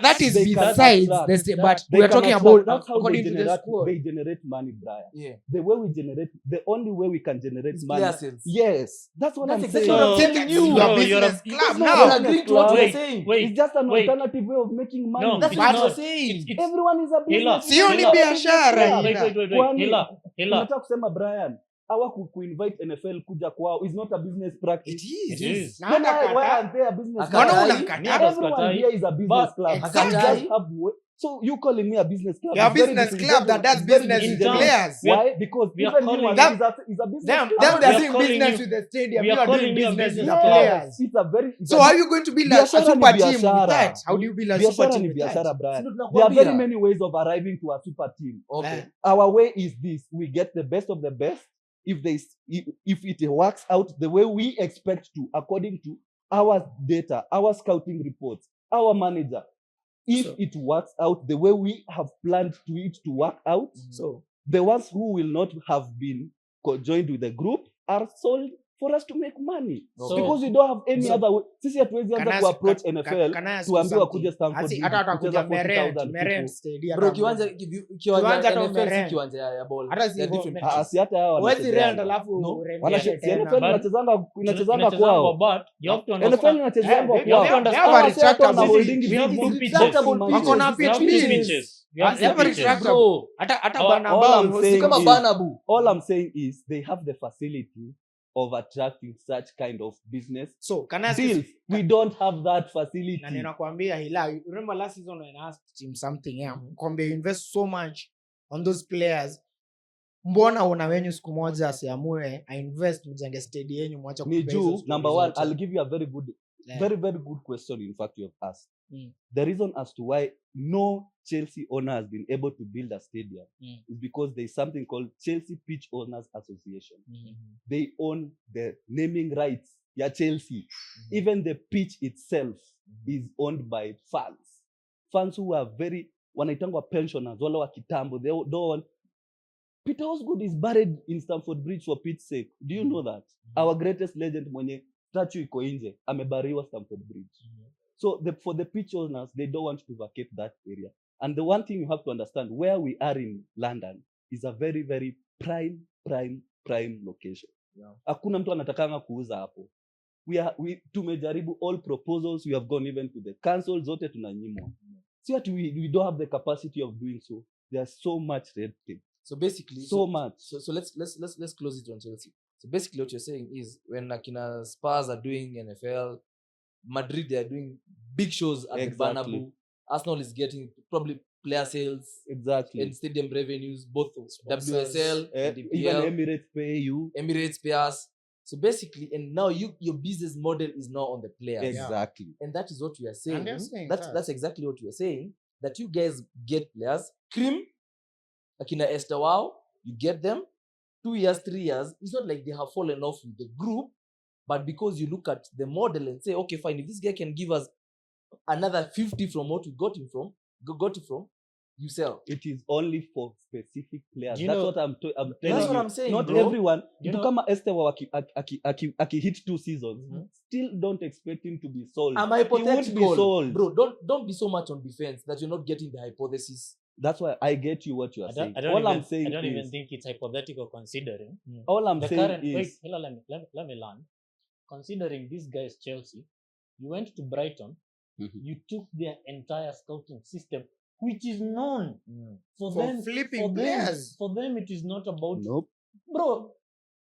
[SPEAKER 1] that is
[SPEAKER 3] They can
[SPEAKER 1] besides
[SPEAKER 3] attract.
[SPEAKER 1] the but
[SPEAKER 3] They
[SPEAKER 1] we are
[SPEAKER 3] can
[SPEAKER 1] talking
[SPEAKER 3] attract.
[SPEAKER 1] about
[SPEAKER 3] That's how
[SPEAKER 1] according to the squad.
[SPEAKER 3] they generate money, Brian.
[SPEAKER 4] yeah,
[SPEAKER 3] The way we generate, the only way we can generate
[SPEAKER 4] it's
[SPEAKER 3] money.
[SPEAKER 4] player sales.
[SPEAKER 3] Yes, that's what
[SPEAKER 4] That's
[SPEAKER 3] I'm
[SPEAKER 4] exactly
[SPEAKER 3] saying.
[SPEAKER 4] what I'm
[SPEAKER 2] So-
[SPEAKER 4] telling
[SPEAKER 1] You
[SPEAKER 4] you.
[SPEAKER 1] are
[SPEAKER 2] No, you're a-
[SPEAKER 1] business club
[SPEAKER 3] not
[SPEAKER 1] now.
[SPEAKER 3] a-
[SPEAKER 4] You're agreeing to what
[SPEAKER 2] Wait,
[SPEAKER 4] you're saying.
[SPEAKER 2] wait.
[SPEAKER 3] It's just an
[SPEAKER 2] Wait.
[SPEAKER 3] alternative way of making money.
[SPEAKER 2] No,
[SPEAKER 4] That's
[SPEAKER 2] it's
[SPEAKER 4] what
[SPEAKER 2] not.
[SPEAKER 4] you're saying.
[SPEAKER 2] It's-
[SPEAKER 3] Everyone is a
[SPEAKER 2] Hila.
[SPEAKER 3] business.
[SPEAKER 1] Sio ni
[SPEAKER 2] Hila.
[SPEAKER 1] biashara.
[SPEAKER 2] Wait, wait, wait, wait.
[SPEAKER 3] Kwani-
[SPEAKER 2] Hila.
[SPEAKER 3] Nataka kusema Brian, hawa kuinvite NFL kuja kwao is not a business practice.
[SPEAKER 1] It
[SPEAKER 2] It
[SPEAKER 1] is.
[SPEAKER 2] is.
[SPEAKER 1] Na
[SPEAKER 3] Then
[SPEAKER 1] hata
[SPEAKER 3] why
[SPEAKER 1] kata-
[SPEAKER 3] aren't they a business
[SPEAKER 4] Akatai.
[SPEAKER 3] club?
[SPEAKER 1] Mbona unakataa?
[SPEAKER 3] Everyone here is a business
[SPEAKER 2] But-
[SPEAKER 3] club.
[SPEAKER 1] Exactly.
[SPEAKER 3] You guys have so you calling me a business club?
[SPEAKER 1] You're a
[SPEAKER 3] It's very
[SPEAKER 1] business
[SPEAKER 3] different.
[SPEAKER 1] club that does
[SPEAKER 3] It's very
[SPEAKER 1] business with
[SPEAKER 3] different.
[SPEAKER 2] in
[SPEAKER 1] players.
[SPEAKER 2] We are-
[SPEAKER 3] Why? Because
[SPEAKER 2] we are
[SPEAKER 3] even
[SPEAKER 2] calling
[SPEAKER 3] you and
[SPEAKER 1] them-
[SPEAKER 3] is a business
[SPEAKER 1] Them
[SPEAKER 3] club.
[SPEAKER 2] We
[SPEAKER 1] they're
[SPEAKER 2] are
[SPEAKER 1] doing
[SPEAKER 2] calling
[SPEAKER 1] business
[SPEAKER 2] you-
[SPEAKER 1] with the stadium.
[SPEAKER 2] we
[SPEAKER 1] You
[SPEAKER 2] are
[SPEAKER 1] are doing
[SPEAKER 2] calling you a
[SPEAKER 1] business with
[SPEAKER 2] business
[SPEAKER 1] the
[SPEAKER 2] club.
[SPEAKER 1] players.
[SPEAKER 3] It's a very
[SPEAKER 1] So how are you going to build a
[SPEAKER 3] Biashara ni
[SPEAKER 1] super team with
[SPEAKER 3] biashara.
[SPEAKER 1] that? How do you build a super
[SPEAKER 3] biashara
[SPEAKER 1] team
[SPEAKER 3] ni
[SPEAKER 1] with
[SPEAKER 3] biashara,
[SPEAKER 1] that?
[SPEAKER 3] Brian.
[SPEAKER 4] Sisi ndo
[SPEAKER 3] There are
[SPEAKER 4] tunakwambia.
[SPEAKER 3] very many ways of arriving to a super team.
[SPEAKER 4] Okay.
[SPEAKER 3] Our way is this: we get the best of the best. If it works out the way we expect to, according to our data, our scouting reports, our manager, if
[SPEAKER 1] So-
[SPEAKER 3] it works out the way we have planned to it to work out,
[SPEAKER 1] So
[SPEAKER 3] the ones who will not have been joined with the group are sold for us to make money.
[SPEAKER 2] So-
[SPEAKER 3] Because we don't have any
[SPEAKER 1] So-
[SPEAKER 3] other way. Sisi hatuwezi anza kuapproach NFL tuambiwe kuja Stamford Bridge,
[SPEAKER 1] hata
[SPEAKER 3] kucheza
[SPEAKER 1] watakuja
[SPEAKER 3] 40,000
[SPEAKER 1] merent
[SPEAKER 3] people.
[SPEAKER 1] stadium.
[SPEAKER 4] Bro, kiwanja
[SPEAKER 1] Kiwanja hata
[SPEAKER 4] NFL si
[SPEAKER 1] umerent.
[SPEAKER 4] kiwanja ya ball.
[SPEAKER 1] Hata si
[SPEAKER 4] They're
[SPEAKER 1] hivyo,
[SPEAKER 4] different
[SPEAKER 1] me-
[SPEAKER 3] Ah, si hata hao
[SPEAKER 1] Huwezi rent
[SPEAKER 3] wanachezanga.
[SPEAKER 1] alafu
[SPEAKER 4] No.
[SPEAKER 1] urendeshe
[SPEAKER 3] Si
[SPEAKER 1] tena.
[SPEAKER 3] NFL
[SPEAKER 2] But-
[SPEAKER 3] inachezanga kwao.
[SPEAKER 2] But you have to
[SPEAKER 3] NFL
[SPEAKER 2] understand.
[SPEAKER 3] inachezanga
[SPEAKER 1] Eh,
[SPEAKER 2] You have to
[SPEAKER 3] kwao.
[SPEAKER 2] understand.
[SPEAKER 1] They have a
[SPEAKER 3] Hawa si hata wana
[SPEAKER 1] retractable-
[SPEAKER 3] holding
[SPEAKER 2] we have
[SPEAKER 3] big
[SPEAKER 2] two
[SPEAKER 3] big
[SPEAKER 2] pitches.
[SPEAKER 3] retractable
[SPEAKER 1] Wako na
[SPEAKER 3] pitches.
[SPEAKER 2] We have
[SPEAKER 1] pitches.
[SPEAKER 2] two pitches. We have
[SPEAKER 1] They have
[SPEAKER 2] two
[SPEAKER 1] a
[SPEAKER 2] pitches.
[SPEAKER 1] retractable.
[SPEAKER 4] Bro,
[SPEAKER 1] Hata
[SPEAKER 2] All
[SPEAKER 1] Banabao,
[SPEAKER 3] I'm
[SPEAKER 1] si
[SPEAKER 3] saying
[SPEAKER 1] kama
[SPEAKER 3] is-
[SPEAKER 4] Banabu.
[SPEAKER 3] All I'm saying is they have the facility of attracting such kind of business
[SPEAKER 1] So can I ask you-
[SPEAKER 3] deals. We don't have that facility.
[SPEAKER 1] na ninakwambia Hila, you remember last season when I asked him something, yeah, kwambia you invest so much on those players, mbona una wenyu siku moja asiamue I invest mjenge stadi yenyu mwacha
[SPEAKER 3] Ni
[SPEAKER 1] kupea hizo
[SPEAKER 3] juu,
[SPEAKER 1] stories
[SPEAKER 3] number one,
[SPEAKER 1] zote.
[SPEAKER 3] I'll give you a very good,
[SPEAKER 1] Yeah.
[SPEAKER 3] very, very good question. In fact, you have asked.
[SPEAKER 1] Mm.
[SPEAKER 3] The reason as to why no Chelsea owner has been able to build a stadium is because there is something called Chelsea Pitch Owners Association. They own the naming rights. Yeah, Chelsea. Even the pitch itself is owned by fans. Fans who are very wanaitangwa pensioners, wale wa kitambo. They don't want. Peter Osgood is buried in Stamford Bridge for Pete's sake. Do you know that? Our greatest legend mwenye statue iko nje amebariwa Stamford Bridge. So for the pitch owners, they don't want to vacate that area. And the one thing you have to understand, where we are in London is a very, very prime location. Hakuna mtu anatakanga kuuza hapo. Tumejaribu all proposals, we have gone even to the council, zote tunanyimwa. See what we don't have the capacity of doing so. There's so much red tape.
[SPEAKER 4] So basically,
[SPEAKER 3] So much.
[SPEAKER 4] So let's close it on Chelsea. So basically, what you're saying is when Akina Spurs are doing NFL, Madrid they are doing big shows at
[SPEAKER 3] Exactly.
[SPEAKER 4] the Bernabeu. Arsenal is getting probably player sales
[SPEAKER 3] Exactly.
[SPEAKER 4] and stadium revenues, both
[SPEAKER 1] Sponsors.
[SPEAKER 4] WSL and
[SPEAKER 3] Even
[SPEAKER 4] EPL,
[SPEAKER 3] Emirates pay you.
[SPEAKER 4] Emirates pay us. So basically, and now your business model is now on the players.
[SPEAKER 3] Exactly.
[SPEAKER 4] And that is what we are saying.
[SPEAKER 1] And they're saying
[SPEAKER 4] That's
[SPEAKER 1] that.
[SPEAKER 4] that's exactly what we are saying. That you guys get players, cream, Akina Esther Wow, you get them 2 years, 3 years. It's not like they have fallen off with the group, but because you look at the model and say, okay, fine, if this guy can give us another 50 from what we got it from, you sell.
[SPEAKER 3] It is only for specific players.
[SPEAKER 2] You
[SPEAKER 3] That's
[SPEAKER 2] know-
[SPEAKER 3] what I'm telling
[SPEAKER 4] That's
[SPEAKER 3] you.
[SPEAKER 4] what I'm saying,
[SPEAKER 3] Not
[SPEAKER 4] bro.
[SPEAKER 3] everyone.
[SPEAKER 2] You
[SPEAKER 3] Mtu
[SPEAKER 2] know-
[SPEAKER 3] kama Esther aki hit 2 seasons, still don't expect him to be sold.
[SPEAKER 4] I'm
[SPEAKER 3] He won't be
[SPEAKER 4] hypothetical.
[SPEAKER 3] sold.
[SPEAKER 4] Bro, don't be so much on defense that you're not getting the hypothesis.
[SPEAKER 3] That's why I get you what you are
[SPEAKER 2] I
[SPEAKER 3] saying.
[SPEAKER 2] don't
[SPEAKER 3] All
[SPEAKER 2] even,
[SPEAKER 3] I'm saying
[SPEAKER 2] I don't even
[SPEAKER 3] is,
[SPEAKER 2] think it's hypothetical considering
[SPEAKER 3] all I'm
[SPEAKER 2] the
[SPEAKER 3] saying
[SPEAKER 2] current.
[SPEAKER 3] is,
[SPEAKER 2] Wait, Hila, let me learn. Considering this guy is Chelsea, you went to Brighton,
[SPEAKER 3] Mhm.
[SPEAKER 2] you took their entire scouting system, which is known for
[SPEAKER 1] For
[SPEAKER 2] them.
[SPEAKER 1] flipping
[SPEAKER 2] for them,
[SPEAKER 1] players.
[SPEAKER 2] for them, it is not about
[SPEAKER 3] nope.
[SPEAKER 2] bro.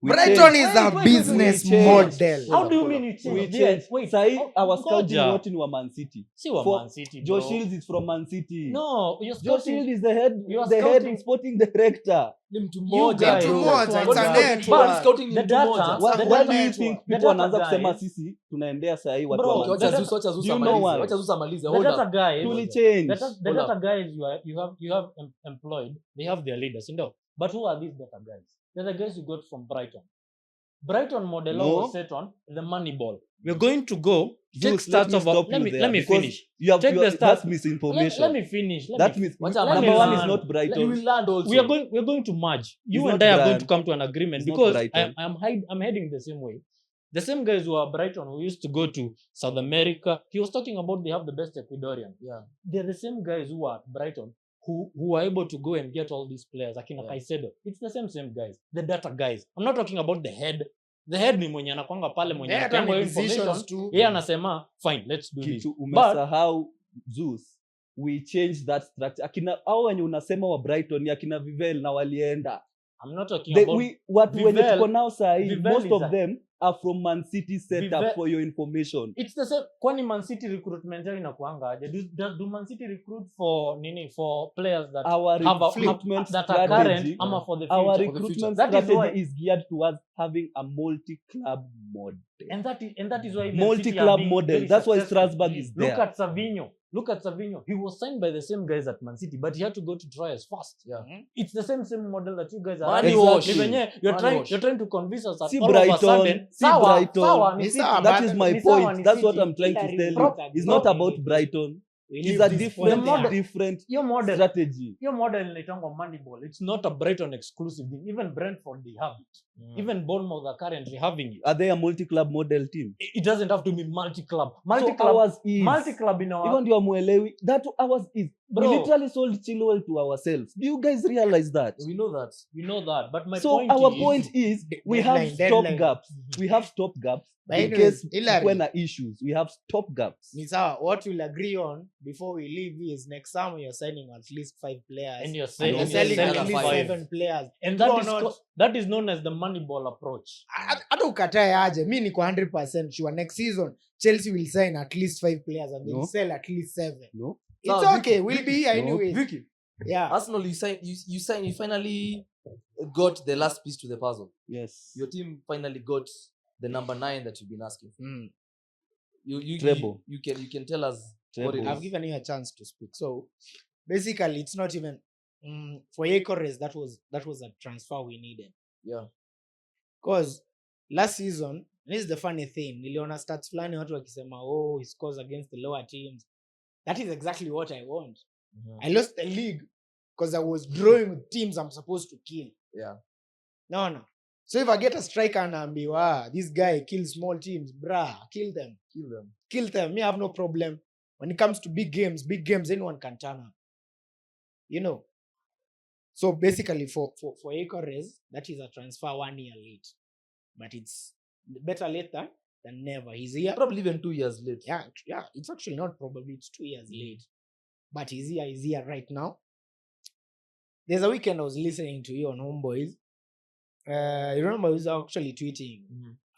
[SPEAKER 3] We
[SPEAKER 1] Brighton
[SPEAKER 3] changed.
[SPEAKER 1] is a
[SPEAKER 2] Wait,
[SPEAKER 1] business
[SPEAKER 3] we changed.
[SPEAKER 1] model.
[SPEAKER 2] How do you mean you
[SPEAKER 3] We
[SPEAKER 2] changed?
[SPEAKER 3] changed.
[SPEAKER 2] Wait,
[SPEAKER 3] Sahi,
[SPEAKER 2] oh,
[SPEAKER 3] our scouting
[SPEAKER 2] ngoja.
[SPEAKER 3] wote ni wa Man City.
[SPEAKER 2] See what
[SPEAKER 3] For
[SPEAKER 2] Man City,
[SPEAKER 3] Joe
[SPEAKER 2] bro.
[SPEAKER 3] Shields is from Man City.
[SPEAKER 2] No, you're
[SPEAKER 3] Joe
[SPEAKER 2] scouting.
[SPEAKER 3] Shields is the head
[SPEAKER 2] You are
[SPEAKER 3] sporting
[SPEAKER 2] scouting.
[SPEAKER 3] director.
[SPEAKER 4] Ni mtu
[SPEAKER 2] You
[SPEAKER 4] mmoja,
[SPEAKER 2] guys,
[SPEAKER 1] Mtu
[SPEAKER 4] bro.
[SPEAKER 1] mmoja,
[SPEAKER 2] that's
[SPEAKER 1] it's
[SPEAKER 2] what-
[SPEAKER 1] a
[SPEAKER 2] but-
[SPEAKER 1] network.
[SPEAKER 2] but
[SPEAKER 4] Scouting ni
[SPEAKER 2] the
[SPEAKER 4] mtu
[SPEAKER 2] data-
[SPEAKER 4] mmoja.
[SPEAKER 2] Why-
[SPEAKER 3] Why
[SPEAKER 2] the
[SPEAKER 3] do you
[SPEAKER 1] network.
[SPEAKER 3] think
[SPEAKER 2] The
[SPEAKER 3] people
[SPEAKER 2] data
[SPEAKER 3] wanaanza
[SPEAKER 2] guys-
[SPEAKER 3] kusema sisi tunaendea sahi watu
[SPEAKER 2] Bro,
[SPEAKER 3] wa
[SPEAKER 4] Okay,
[SPEAKER 3] Man
[SPEAKER 4] wacha
[SPEAKER 3] City?
[SPEAKER 4] Zeus, wacha Zeus
[SPEAKER 3] Do you know
[SPEAKER 4] amalize.
[SPEAKER 3] why?
[SPEAKER 4] Wacha Zeus amalize.
[SPEAKER 2] The
[SPEAKER 4] Hold
[SPEAKER 2] data
[SPEAKER 4] up.
[SPEAKER 2] guys,
[SPEAKER 3] Tuli change.
[SPEAKER 2] the data guys you have employed, they have their leaders, you know. But who are these data guys? They're the guys you got from Brighton. Brighton model
[SPEAKER 3] No.
[SPEAKER 2] was set on the money ball. We're going to go take
[SPEAKER 3] Zeus, let
[SPEAKER 2] stats
[SPEAKER 3] me
[SPEAKER 2] of
[SPEAKER 3] stop
[SPEAKER 2] let
[SPEAKER 3] you
[SPEAKER 2] me
[SPEAKER 3] there
[SPEAKER 2] let me
[SPEAKER 3] because
[SPEAKER 2] finish.
[SPEAKER 3] you have
[SPEAKER 2] Take the
[SPEAKER 3] that's
[SPEAKER 2] stats.
[SPEAKER 3] misinformation.
[SPEAKER 2] Let me finish.
[SPEAKER 3] That
[SPEAKER 2] let me
[SPEAKER 3] number 1 is
[SPEAKER 2] learn.
[SPEAKER 3] not
[SPEAKER 4] You
[SPEAKER 3] Brighton.
[SPEAKER 4] will land also.
[SPEAKER 2] We're going to merge. You
[SPEAKER 3] It's
[SPEAKER 2] and
[SPEAKER 3] not
[SPEAKER 2] I are going
[SPEAKER 3] Brian.
[SPEAKER 2] to come to an agreement
[SPEAKER 3] It's not
[SPEAKER 2] because
[SPEAKER 3] Brighton.
[SPEAKER 2] I'm heading the same way. The same guys who are Brighton who used to go to South America. He was talking about they have the best Ecuadorian.
[SPEAKER 4] Yeah.
[SPEAKER 2] They're the same guys who are Brighton who are able to go and get all these players. Akina
[SPEAKER 4] Yeah.
[SPEAKER 2] Caicedo. It's the same guys. The data guys. I'm not talking about the head. The head ni mwenye anakwanga pale mwenye
[SPEAKER 1] Yeah,
[SPEAKER 2] anapewa
[SPEAKER 1] hata ni
[SPEAKER 2] information.
[SPEAKER 1] decisions tu.
[SPEAKER 2] Yeye anasema fine, let's do this.
[SPEAKER 3] Kitu
[SPEAKER 2] But
[SPEAKER 3] umesahau Zeus. We changed that structure. Akina hao wenye unasema wa Brighton ni akina Vivel na walienda.
[SPEAKER 2] I'm not talking about
[SPEAKER 3] Watu wenye
[SPEAKER 2] Vivel-
[SPEAKER 3] tuko nao saa hii,
[SPEAKER 2] Vivel
[SPEAKER 3] most
[SPEAKER 2] is
[SPEAKER 3] of
[SPEAKER 2] a-
[SPEAKER 3] them are from Man City setup
[SPEAKER 2] Vivel-
[SPEAKER 3] for your information.
[SPEAKER 2] it's the same. Kwani Man City recruitment yao inakuanga aje? Do Man City recruit for players that
[SPEAKER 3] Our recruitment
[SPEAKER 2] that are current
[SPEAKER 3] strategy,
[SPEAKER 2] ama for the
[SPEAKER 3] our
[SPEAKER 2] future?
[SPEAKER 3] recruitment
[SPEAKER 2] That is
[SPEAKER 3] strategy
[SPEAKER 2] why-
[SPEAKER 3] is geared towards having a multi-club model.
[SPEAKER 2] And that is why even
[SPEAKER 3] Multi-club
[SPEAKER 2] City are being
[SPEAKER 3] model.
[SPEAKER 2] very
[SPEAKER 3] That's why
[SPEAKER 2] successful.
[SPEAKER 3] Strasbourg is
[SPEAKER 2] Look
[SPEAKER 3] there.
[SPEAKER 2] at Savinho. He was signed by the same guys at Man City, but he had to go to trials first.
[SPEAKER 4] Yeah.
[SPEAKER 2] It's the same model that you guys are.
[SPEAKER 4] Money
[SPEAKER 2] having.
[SPEAKER 4] wash.
[SPEAKER 2] Ni venye you're
[SPEAKER 4] Money
[SPEAKER 2] trying
[SPEAKER 4] wash.
[SPEAKER 2] you're trying to convince us that
[SPEAKER 3] See
[SPEAKER 2] all of a
[SPEAKER 3] Brighton,
[SPEAKER 2] sudden
[SPEAKER 3] see Brighton.
[SPEAKER 2] ni
[SPEAKER 1] Ni
[SPEAKER 2] City.
[SPEAKER 1] sawa,
[SPEAKER 3] That is my
[SPEAKER 2] Ni sawa,
[SPEAKER 3] point.
[SPEAKER 2] ni
[SPEAKER 3] That's what
[SPEAKER 2] City.
[SPEAKER 3] I'm trying to tell you.
[SPEAKER 2] Prop-
[SPEAKER 3] It's not
[SPEAKER 2] prop-
[SPEAKER 3] about Brighton.
[SPEAKER 1] We
[SPEAKER 3] It's
[SPEAKER 1] leave
[SPEAKER 3] a
[SPEAKER 1] this
[SPEAKER 3] different,
[SPEAKER 1] point there.
[SPEAKER 3] different
[SPEAKER 2] Your model.
[SPEAKER 3] strategy.
[SPEAKER 2] Your model inaitangwa Moneyball. It's not a Brighton exclusive thing. Even Brentford, they have it. Even Bournemouth are currently having it.
[SPEAKER 3] Are they a multi-club model team?
[SPEAKER 2] It doesn't have to be multi-club.
[SPEAKER 3] So
[SPEAKER 2] Multi-club,
[SPEAKER 3] ours is.
[SPEAKER 2] multi-club in our...
[SPEAKER 3] Even ndio muelewi. That ours is.
[SPEAKER 2] Bro.
[SPEAKER 3] We literally sold Chilwell to ourselves. Do you guys realize that?
[SPEAKER 4] We know that.
[SPEAKER 2] We know that. But my
[SPEAKER 3] So
[SPEAKER 2] point
[SPEAKER 3] our
[SPEAKER 2] is...
[SPEAKER 3] point is we
[SPEAKER 1] Deadline,
[SPEAKER 3] have stop
[SPEAKER 1] deadline.
[SPEAKER 3] gaps. We have stop gaps
[SPEAKER 1] But
[SPEAKER 3] in
[SPEAKER 1] anyways,
[SPEAKER 3] case
[SPEAKER 1] Hilary,
[SPEAKER 3] when are issues. We have stop gaps.
[SPEAKER 1] Ni sawa, what we'll agree on before we leave is next summer you're signing at least 5 players.
[SPEAKER 2] And you're
[SPEAKER 1] And
[SPEAKER 2] selling,
[SPEAKER 1] you're
[SPEAKER 4] you're
[SPEAKER 1] selling
[SPEAKER 4] selling
[SPEAKER 1] at least
[SPEAKER 4] five.
[SPEAKER 1] 7 players.
[SPEAKER 2] And
[SPEAKER 1] True
[SPEAKER 2] that
[SPEAKER 1] or
[SPEAKER 2] is,
[SPEAKER 1] not?
[SPEAKER 2] that is known as the Moneyball approach.
[SPEAKER 1] Hata ukatae aje, mi niko 100% sure next season Chelsea will sign at least 5 players and they'll
[SPEAKER 3] No.
[SPEAKER 1] sell at least 7.
[SPEAKER 3] No?
[SPEAKER 1] It's
[SPEAKER 4] Now,
[SPEAKER 1] okay,
[SPEAKER 4] Vicky,
[SPEAKER 1] we'll be here anyways.
[SPEAKER 4] Vicky,
[SPEAKER 1] Yeah.
[SPEAKER 4] Arsenal, you finally got the last piece to the puzzle.
[SPEAKER 3] Yes.
[SPEAKER 4] Your team finally got the number 9 that you've been asking for.
[SPEAKER 1] Mm.
[SPEAKER 3] Treble.
[SPEAKER 4] You can tell us what it
[SPEAKER 3] Treble.
[SPEAKER 4] is.
[SPEAKER 1] I've given you a chance to speak. So basically it's not even for Yekores that was a transfer we needed.
[SPEAKER 4] Yeah.
[SPEAKER 1] Because last season, this is the funny thing, niliona stats fulani watu wakisema oh he scores against the lower teams. That is exactly what I want. I lost the league because I was drawing with teams I'm supposed to kill.
[SPEAKER 4] Yeah.
[SPEAKER 1] No. So if I get a striker and ambiwa, this guy kills small teams, bruh, kill them. Kill them. Me, I have no problem. When it comes to big games, anyone can turn up. You know. So basically for Icarus, that is a transfer 1 year late. But it's better late than never. He's here.
[SPEAKER 4] Probably even 2 years late.
[SPEAKER 1] Yeah, it's actually not probably, it's 2 years late. But he's here right now. There's a weekend I was listening to you on Homeboys. You remember I was actually tweeting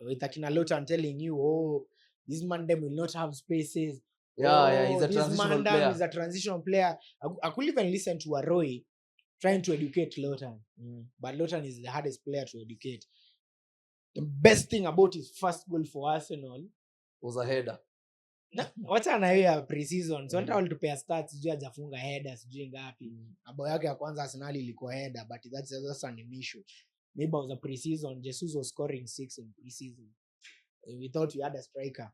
[SPEAKER 1] with Akina Lotan telling you, oh, this Mandem will not have spaces.
[SPEAKER 4] Yeah, he's a
[SPEAKER 1] this
[SPEAKER 4] transitional
[SPEAKER 1] Mandem
[SPEAKER 4] player.
[SPEAKER 1] is a transitional player. I could even listen to Aroy trying to educate Lotan. But Lotan is the hardest player to educate. The best thing about his first goal for Arsenal
[SPEAKER 4] Was a header.
[SPEAKER 1] wacha na hiyo ya pre-season. So hata walitupea stats sijui hajafunga header sijui ngapi. Bao yake ya kwanza Arsenal ilikuwa header, but that's an issue. Maybe it was a pre-season. Jesus was scoring 6 in pre-season. We thought we had a striker.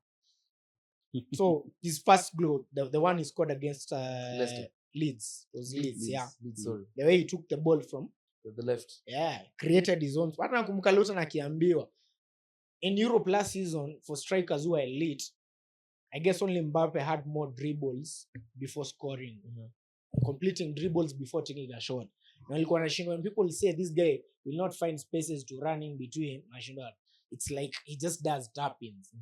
[SPEAKER 1] So his first goal, the one he scored against Leeds, was Leeds, yeah.
[SPEAKER 4] Leeds, sorry.
[SPEAKER 1] The way he took the ball from
[SPEAKER 4] The left.
[SPEAKER 1] created his own. Hata nakumbuka Luton akiambiwa in Europe last season for strikers who are elite, I guess only Mbappe had more dribbles before scoring, completing dribbles before taking a shot. Na alikuwa anashindwa when people say this guy will not find spaces to run in between, anashindwa. It's like he just does tap-ins.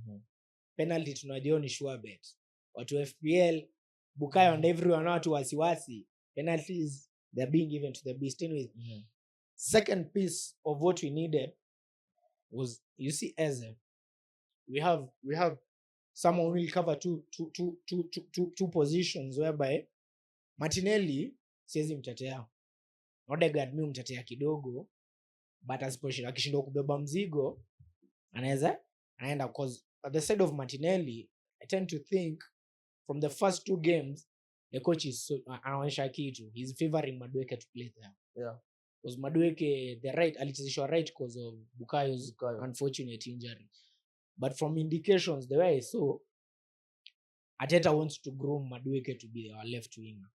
[SPEAKER 1] Penalty tunajua ni sure bet. Watu FPL, Bukayo and everyone watu wasiwasi. Penalties they're being given to the beast. Anyway, second piece of what we needed was, you see, Eze. We have someone who will cover two positions whereby Martinelli siwezi mtetea. Odegaard mi mtetea kidogo, but akishindwa kubeba mzigo anaenda, because at the side of Martinelli I tend to think from the first 2 games the coach is anaonyesha kitu, he's favoring Madueke to play there.
[SPEAKER 4] Yeah.
[SPEAKER 1] because Madueke the right alichezeshwa right because of Bukayo's unfortunate injury. But from indications the way I saw, Arteta wants to groom Madueke to be our left winger.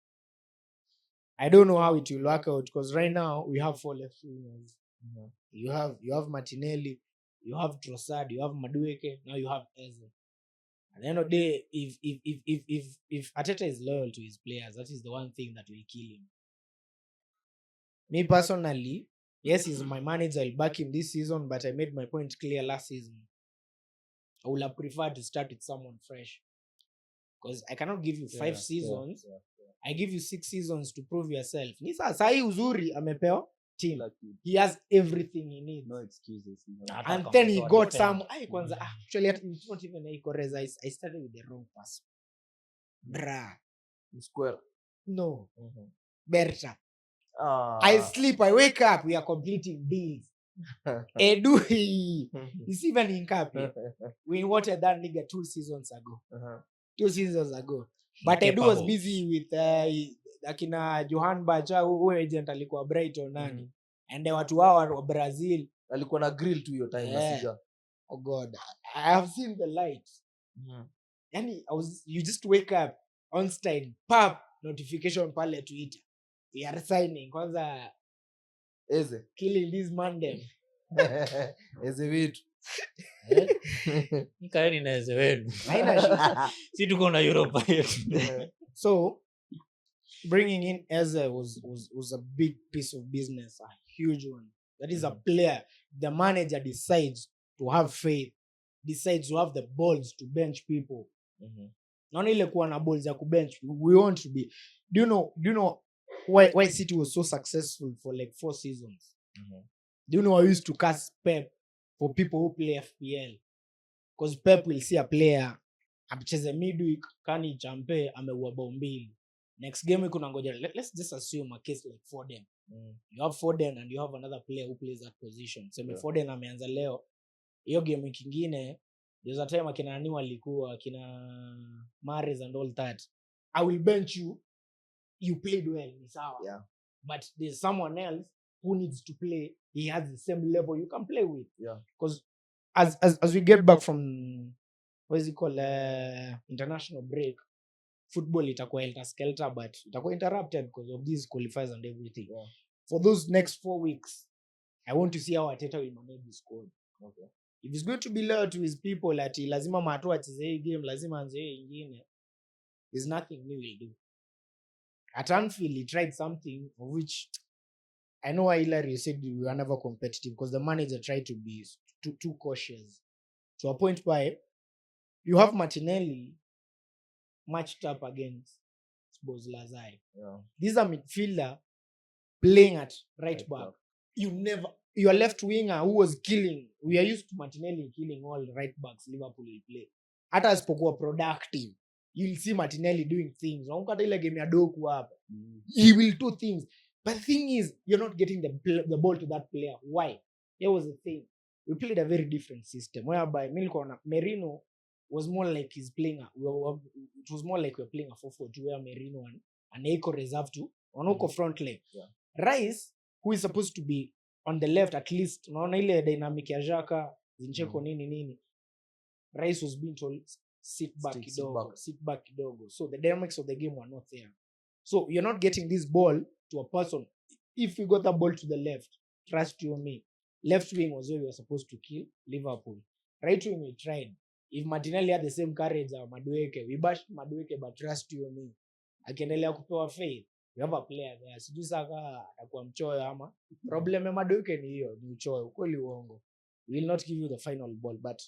[SPEAKER 1] I don't know how it will work out because right now we have 4 left wingers. You have Martinelli, you have Trossard, you have Madueke, now you have Eze. At the end of the day, if Arteta is loyal to his players, that is the one thing that will kill him. Me personally, yes, he's my manager. I'll back him this season, but I made my point clear last season. I would have preferred to start with someone fresh because I cannot give you 5 seasons. I give you 6 seasons to prove yourself. Ni sasa hii uzuri amepewa team. He has everything he needs.
[SPEAKER 3] No excuses.
[SPEAKER 1] And then he got some. Actually, it's not even a Correza. I started with the wrong pass. Bra.
[SPEAKER 4] Square.
[SPEAKER 1] No. Berta. I sleep, I wake up, we are completing deals. Edu, he's even in Capi. We wanted that nigga 2 seasons ago. 2 seasons ago. But Edu was busy with akina Johan Bacha, who agent alikuwa Brighton nani. And the watu wao wa Brazil
[SPEAKER 4] alikuwa na grill tu hiyo time na sija.
[SPEAKER 1] Oh God, I have seen the light. Yani you just wake up Einstein, pop notification pale Twitter. We are signing kwanza
[SPEAKER 4] Eze
[SPEAKER 1] killing this man them.
[SPEAKER 4] Eze wetu.
[SPEAKER 2] Nikaeni na Eze wenu. Haina shida. Si tuko na Europa yetu.
[SPEAKER 1] So bringing in Eze was a big piece of business, a huge one. That is a player. The manager decides to have faith, decides to have the balls to bench people. Not ile kuwa na balls ya kubench. We want to be. Do you know why City was so successful for like 4 seasons? Do you know I used to cast Pep for people who play FPL? Because Pep will see a player amecheza midweek kani champe ameua bao 2. Next game kuna ngoja, let's just assume a case like Foden. You have Foden and you have another player who plays that position. So Foden ameanza leo. Hiyo game kingine there's a time akina nani walikuwa akina Mahrez and all that. I will bench you. You played well, ni sawa.
[SPEAKER 4] Yeah.
[SPEAKER 1] But there's someone else who needs to play. He has the same level you can play with.
[SPEAKER 4] Yeah.
[SPEAKER 1] Because as we get back from what is it called international break, football itakuwa helter-skelter, but itakuwa interrupted because of these qualifiers and everything.
[SPEAKER 4] Yeah.
[SPEAKER 1] For those next 4 weeks, I want to see how Arteta will manage this squad.
[SPEAKER 4] Okay.
[SPEAKER 1] If he's going to be loyal to his people, ati lazima Mato acheze hii game, lazima anze hii ingine, there's nothing he will do. At Anfield, he tried something of which I know why Hilary said we were never competitive, because the manager tried to be too cautious. To a point where you have Martinelli matched up against Szoboszlai.
[SPEAKER 3] Yeah.
[SPEAKER 1] This is a midfielder playing at right back. Your left winger who was killing. We are used to Martinelli killing all right backs Liverpool will play. Hata asipokuwa productive, you'll see Martinelli doing things. Unakumbuka ile game ya Doku hapa. He will do things. But the thing is, you're not getting the ball to that player. Why? There was a thing. We played a very different system whereby Merino was more like he's playing. It was more like we're playing a 4-4-2 where Merino and Eiko reserved to Onoko front leg.
[SPEAKER 3] Yeah.
[SPEAKER 1] Rice, who is supposed to be on the left at least, unaona ile dynamic ya Xhaka, Zinchenko nini. Rice was being told sit back kidogo. So the dynamics of the game were not there. So you're not getting this ball to a person. If you got the ball to the left, trust you me, left wing was where we were supposed to kill Liverpool. Right wing we tried. If Martinelli had the same courage as Madueke, we bashed Madueke, but trust you me, akiendelea kupewa faith, we have a player there. Sijui saka atakuwa mchoyo ama problem ya Madueke ni hiyo, ni uchoyo, ukweli uongo. We will not give you the final ball, but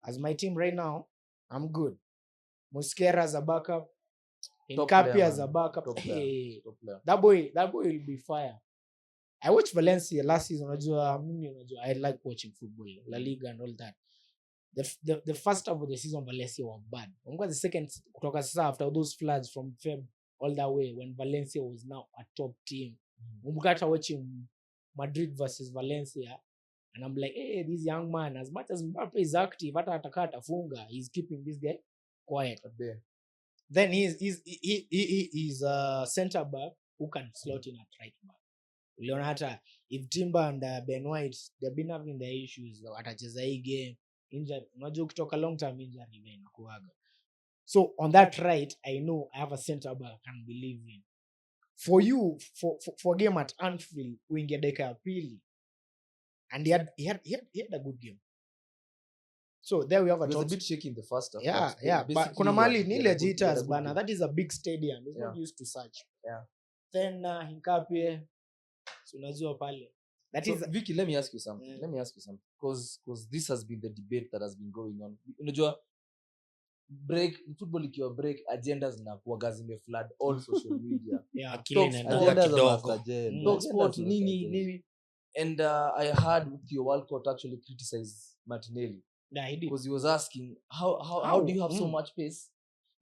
[SPEAKER 1] as my team right now, I'm good. Mosquera as a backup, Incapi as a backup.
[SPEAKER 4] Top
[SPEAKER 1] Hey,
[SPEAKER 4] player.
[SPEAKER 1] that boy will be fire. I watched Valencia last season. I like watching football, La Liga and all that. The first half of the season, Valencia were bad. The second, after those floods from Feb all that way, when Valencia was now a top team. Watching Madrid versus Valencia, and I'm like, hey, this young man, as much as Mbappe is active, he's keeping this guy quiet. Then he's a center back who can slot in at right back. Uliona hata if Timber and Ben White they've been having the issues watacheza hii game injury, unajua ukitoka long term injury ile inakuaga. So on that right, I know I have a center back I can believe in. For you, for game at Anfield, uingia dakika ya pili, and he had a good game. So there we have
[SPEAKER 4] It was a bit shaky in the first half.
[SPEAKER 1] Yeah. But kuna mali ni ile jitters bana. That is a big stadium. It's not used to such.
[SPEAKER 4] Yeah.
[SPEAKER 1] Then Hinkapie, so unajua pale. That is
[SPEAKER 4] Vicky, let me ask you something. Because this has been the debate that has been going on. Unajua break football ikiwa break agendas zinakuwa zimeflood all social media.
[SPEAKER 1] Yeah,
[SPEAKER 3] Talk
[SPEAKER 4] sport nini. And I heard Theo Walcott actually criticize Martinelli.
[SPEAKER 1] Yeah, he did.
[SPEAKER 4] Because he was asking how do you have so much pace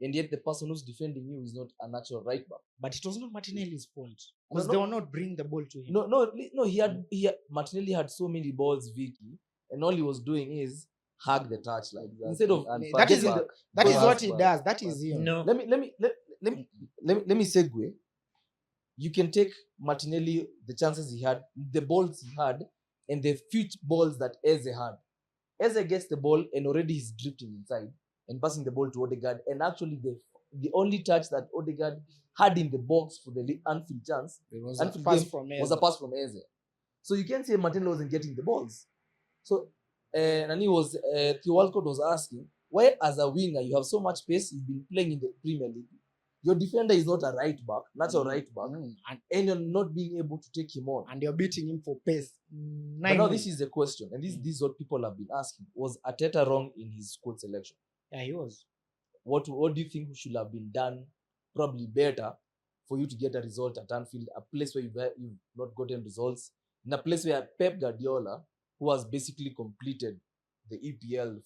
[SPEAKER 4] and yet the person who's defending you is not a natural right back.
[SPEAKER 1] But it was not Martinelli's fault because they were not bringing the ball to him.
[SPEAKER 4] No, he had Martinelli had so many balls, Vicky, and all he was doing is hug the touch like that. Instead of
[SPEAKER 1] that is what he does. That is him.
[SPEAKER 2] No.
[SPEAKER 4] Let me segue. You can take Martinelli, the chances he had, the balls he had, and the few balls that Eze had. Eze gets the ball and already he's drifting inside and passing the ball to Odegaard. And actually, the only touch that Odegaard had in the box for the Anfield chance
[SPEAKER 1] was a pass from Eze.
[SPEAKER 4] So you can't say Martinelli wasn't getting the balls. So and he was Theo Walcott was asking, why as a winger you have so much pace, you've been playing in the Premier League. Your defender is not a right back, natural right back, and you're not being able to take him on.
[SPEAKER 1] And you're beating him for pace.
[SPEAKER 4] But now this is the question, and this is what people have been asking. Was Arteta wrong in his squad selection?
[SPEAKER 1] Yeah, he was.
[SPEAKER 4] What do you think should have been done probably better for you to get a result at Anfield, a place where you've not gotten results, in a place where Pep Guardiola, who has basically completed the EPL,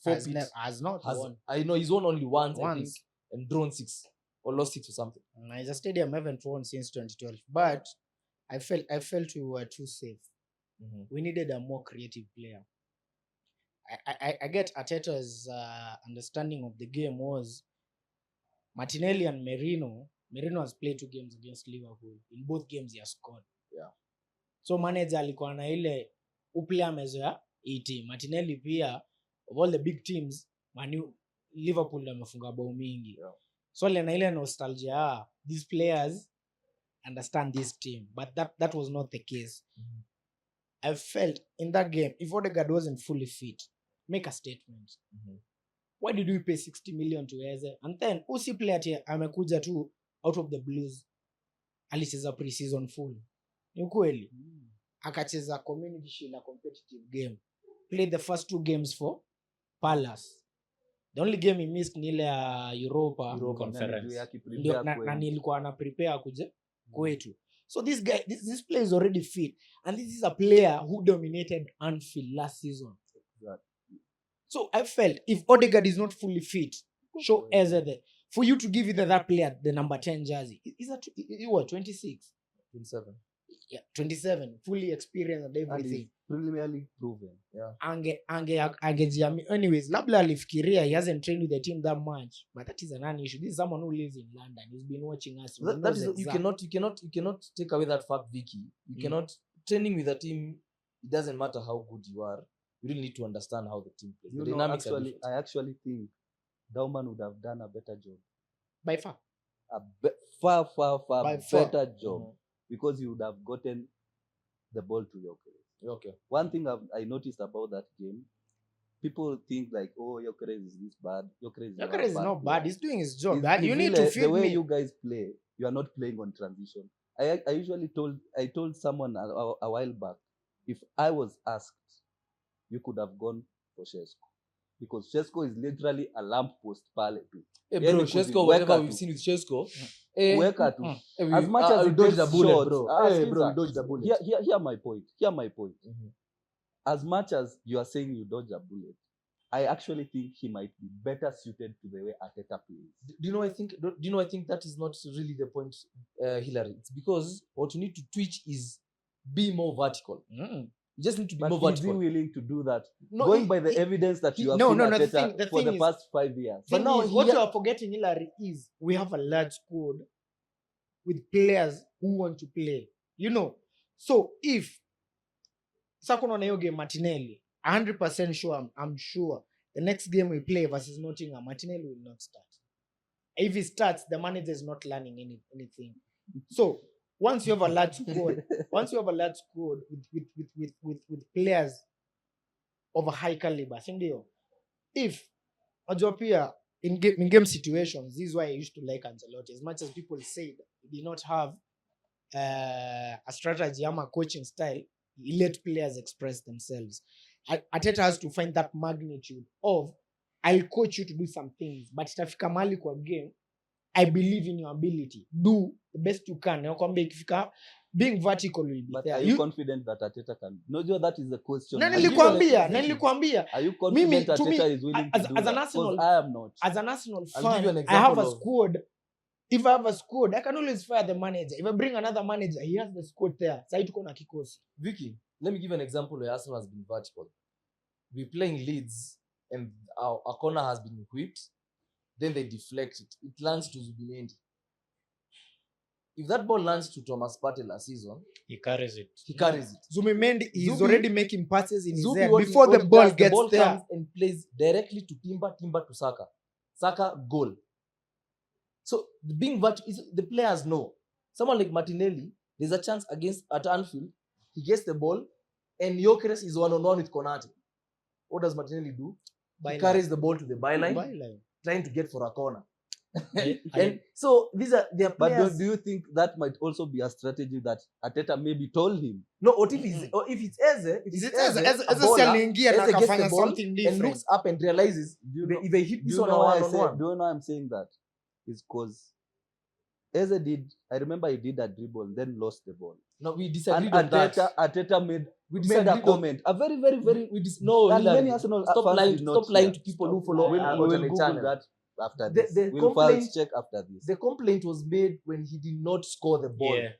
[SPEAKER 1] has not won.
[SPEAKER 4] I know he's won only once. I think, and drawn 6. Or lost 6 or something.
[SPEAKER 1] It's a stadium I haven't won since 2012. But I felt we were too safe. Mm-hmm. We needed a more creative player. I get Arteta's understanding of the game was Martinelli and Merino. Merino has played 2 games against Liverpool. In both games he has scored.
[SPEAKER 4] Yeah.
[SPEAKER 1] So manager alikuwa na ile uplayer amezoea hii team. Martinelli pia of all the big teams, Liverpool amefunga bao mingi. Yeah. So na ile nostalgia, these players understand this team, but that was not the case. Mm-hmm. I felt in that game, if Odegaard wasn't fully fit, make a statement. Mm-hmm. Why did we pay 60 million to Eze? And then usi player ati amekuja tu out of the blues, alicheza pre-season full. Ni ukweli. Akacheza community shield na competitive game. Played the first 2 games for Palace. The only game he missed ni ile ya Europa Conference. Na nilikuwa na prepare kuja kwetu. So this player is already fit, and this is a player who dominated Anfield last season. Exactly. So I felt if Odegaard is not fully fit, show Eze there. For you to give either that player the number 10 jersey, is that you were 26?
[SPEAKER 4] 27.
[SPEAKER 1] Yeah, 27, fully experienced and everything.
[SPEAKER 3] Premier League proven. Yeah.
[SPEAKER 1] Anyways, labda alifikiria he hasn't trained with the team that much, but that is a non-issue. This is someone who lives in London. He's been watching us.
[SPEAKER 4] That is, you cannot take away that fact, Vicky. You cannot training with a team. It doesn't matter how good you are. You really need to understand how the team plays.
[SPEAKER 3] I actually think Dauman would have done a better job.
[SPEAKER 1] By far.
[SPEAKER 3] Far better job. Mm-hmm. Because you would have gotten the ball to Gyökeres.
[SPEAKER 4] Okay.
[SPEAKER 3] One thing I noticed about that game, people think like, oh, Gyökeres is this bad.
[SPEAKER 1] Gyökeres is not bad. He's doing his job. You need
[SPEAKER 3] to
[SPEAKER 1] feel
[SPEAKER 3] the way you guys play. You are not playing on transition. I usually told someone a while back, if I was asked, you could have gone for Šeško. Because Šeško is literally a lamppost pale.
[SPEAKER 4] Hey bro, Šeško, whatever we've seen with Šeško,
[SPEAKER 3] as much as he dodged a bullet, bro.
[SPEAKER 4] Hey bro, you dodged a bullet.
[SPEAKER 3] Hear my point. Mm-hmm. As much as you are saying you dodge a bullet, I actually think he might be better suited to the way Arteta plays.
[SPEAKER 4] Do you know? I think that is not really the point, Hillary. It's because what you need to twitch is be more vertical. Mm. You just need to be more vertical.
[SPEAKER 3] Is he willing to do that? Going by the evidence that you have seen Arteta for the past 5 years.
[SPEAKER 1] But now what you are forgetting, Hillary, is we have a large squad with players who want to play. You know, So if Sakuno na hiyo game Martinelli, 100% sure, I'm sure the next game we play versus Nottingham, Martinelli will not start. If he starts, the manager is not learning anything. So once you have a large squad, with players of a high caliber, if Ajopia in game situations, this is why I used to like Ancelotti. As much as people said he did not have a strategy or a coaching style, he let players express themselves. Arteta has to find that magnitude of, I'll coach you to do some things, but itafika mahali kwa game, I believe in your ability. Do the best you can. Being vertical will be
[SPEAKER 3] But
[SPEAKER 1] there.
[SPEAKER 3] are you confident that Arteta can? No, that is the question.
[SPEAKER 1] Nilikwambia.
[SPEAKER 3] Are you confident Arteta is willing to do
[SPEAKER 1] as an
[SPEAKER 3] that?
[SPEAKER 1] Arsenal,
[SPEAKER 3] I am not.
[SPEAKER 1] As an Arsenal
[SPEAKER 4] I'll give you an
[SPEAKER 1] fan, I have a
[SPEAKER 4] example of-
[SPEAKER 1] squad. If I have a squad, I can always fire the manager. If I bring another manager, he has the squad there. Sasa tuko na kikosi.
[SPEAKER 4] Vicky, let me give an example where Arsenal has been vertical. We're playing Leeds and our corner has been equipped. Then they deflect it. It lands to Zubimendi. If that ball lands to Thomas Partey last season,
[SPEAKER 2] He carries it.
[SPEAKER 4] he carries it.
[SPEAKER 1] Zubimendi is
[SPEAKER 4] Zubi-
[SPEAKER 1] already making passes in his
[SPEAKER 4] Zubi,
[SPEAKER 1] head
[SPEAKER 4] what
[SPEAKER 1] before
[SPEAKER 4] he
[SPEAKER 1] the ball
[SPEAKER 4] does,
[SPEAKER 1] gets there.
[SPEAKER 4] comes and plays directly to Timber to Saka. Saka, goal. So being the players know. Someone like Martinelli, there's a chance at Anfield, he gets the ball, and Gyökeres is one-on-one with Konate. What does Martinelli do? He carries the ball to the byline, trying to get for a corner. And so these are their players.
[SPEAKER 3] But do you think that might also be a strategy that Arteta maybe told him?
[SPEAKER 4] No, or if it's Eze,
[SPEAKER 1] aliingia na akafanya something
[SPEAKER 4] and
[SPEAKER 1] different.
[SPEAKER 4] looks up and realizes if they hit this one one-on-one.
[SPEAKER 3] Do you know why I'm saying that? It's because Eze did. I remember he did a dribble, then lost the ball.
[SPEAKER 4] No, we
[SPEAKER 3] And
[SPEAKER 4] disagreed on that.
[SPEAKER 3] Arteta made
[SPEAKER 4] We
[SPEAKER 3] a
[SPEAKER 4] disagreed
[SPEAKER 3] comment, a very, very, very.
[SPEAKER 4] No,
[SPEAKER 3] and
[SPEAKER 4] Hillary,
[SPEAKER 3] many Arsenal
[SPEAKER 4] stop
[SPEAKER 3] fans
[SPEAKER 4] lying.
[SPEAKER 3] did not
[SPEAKER 4] Stop lying
[SPEAKER 3] hear.
[SPEAKER 4] to people who follow
[SPEAKER 3] We
[SPEAKER 4] our
[SPEAKER 3] will
[SPEAKER 4] alternate
[SPEAKER 3] Google
[SPEAKER 4] channel.
[SPEAKER 3] that after
[SPEAKER 4] The-
[SPEAKER 3] this.
[SPEAKER 4] the
[SPEAKER 3] We'll
[SPEAKER 4] complaint-
[SPEAKER 3] fact check after this.
[SPEAKER 4] The complaint was made when he did not score the ball.
[SPEAKER 2] Yeah.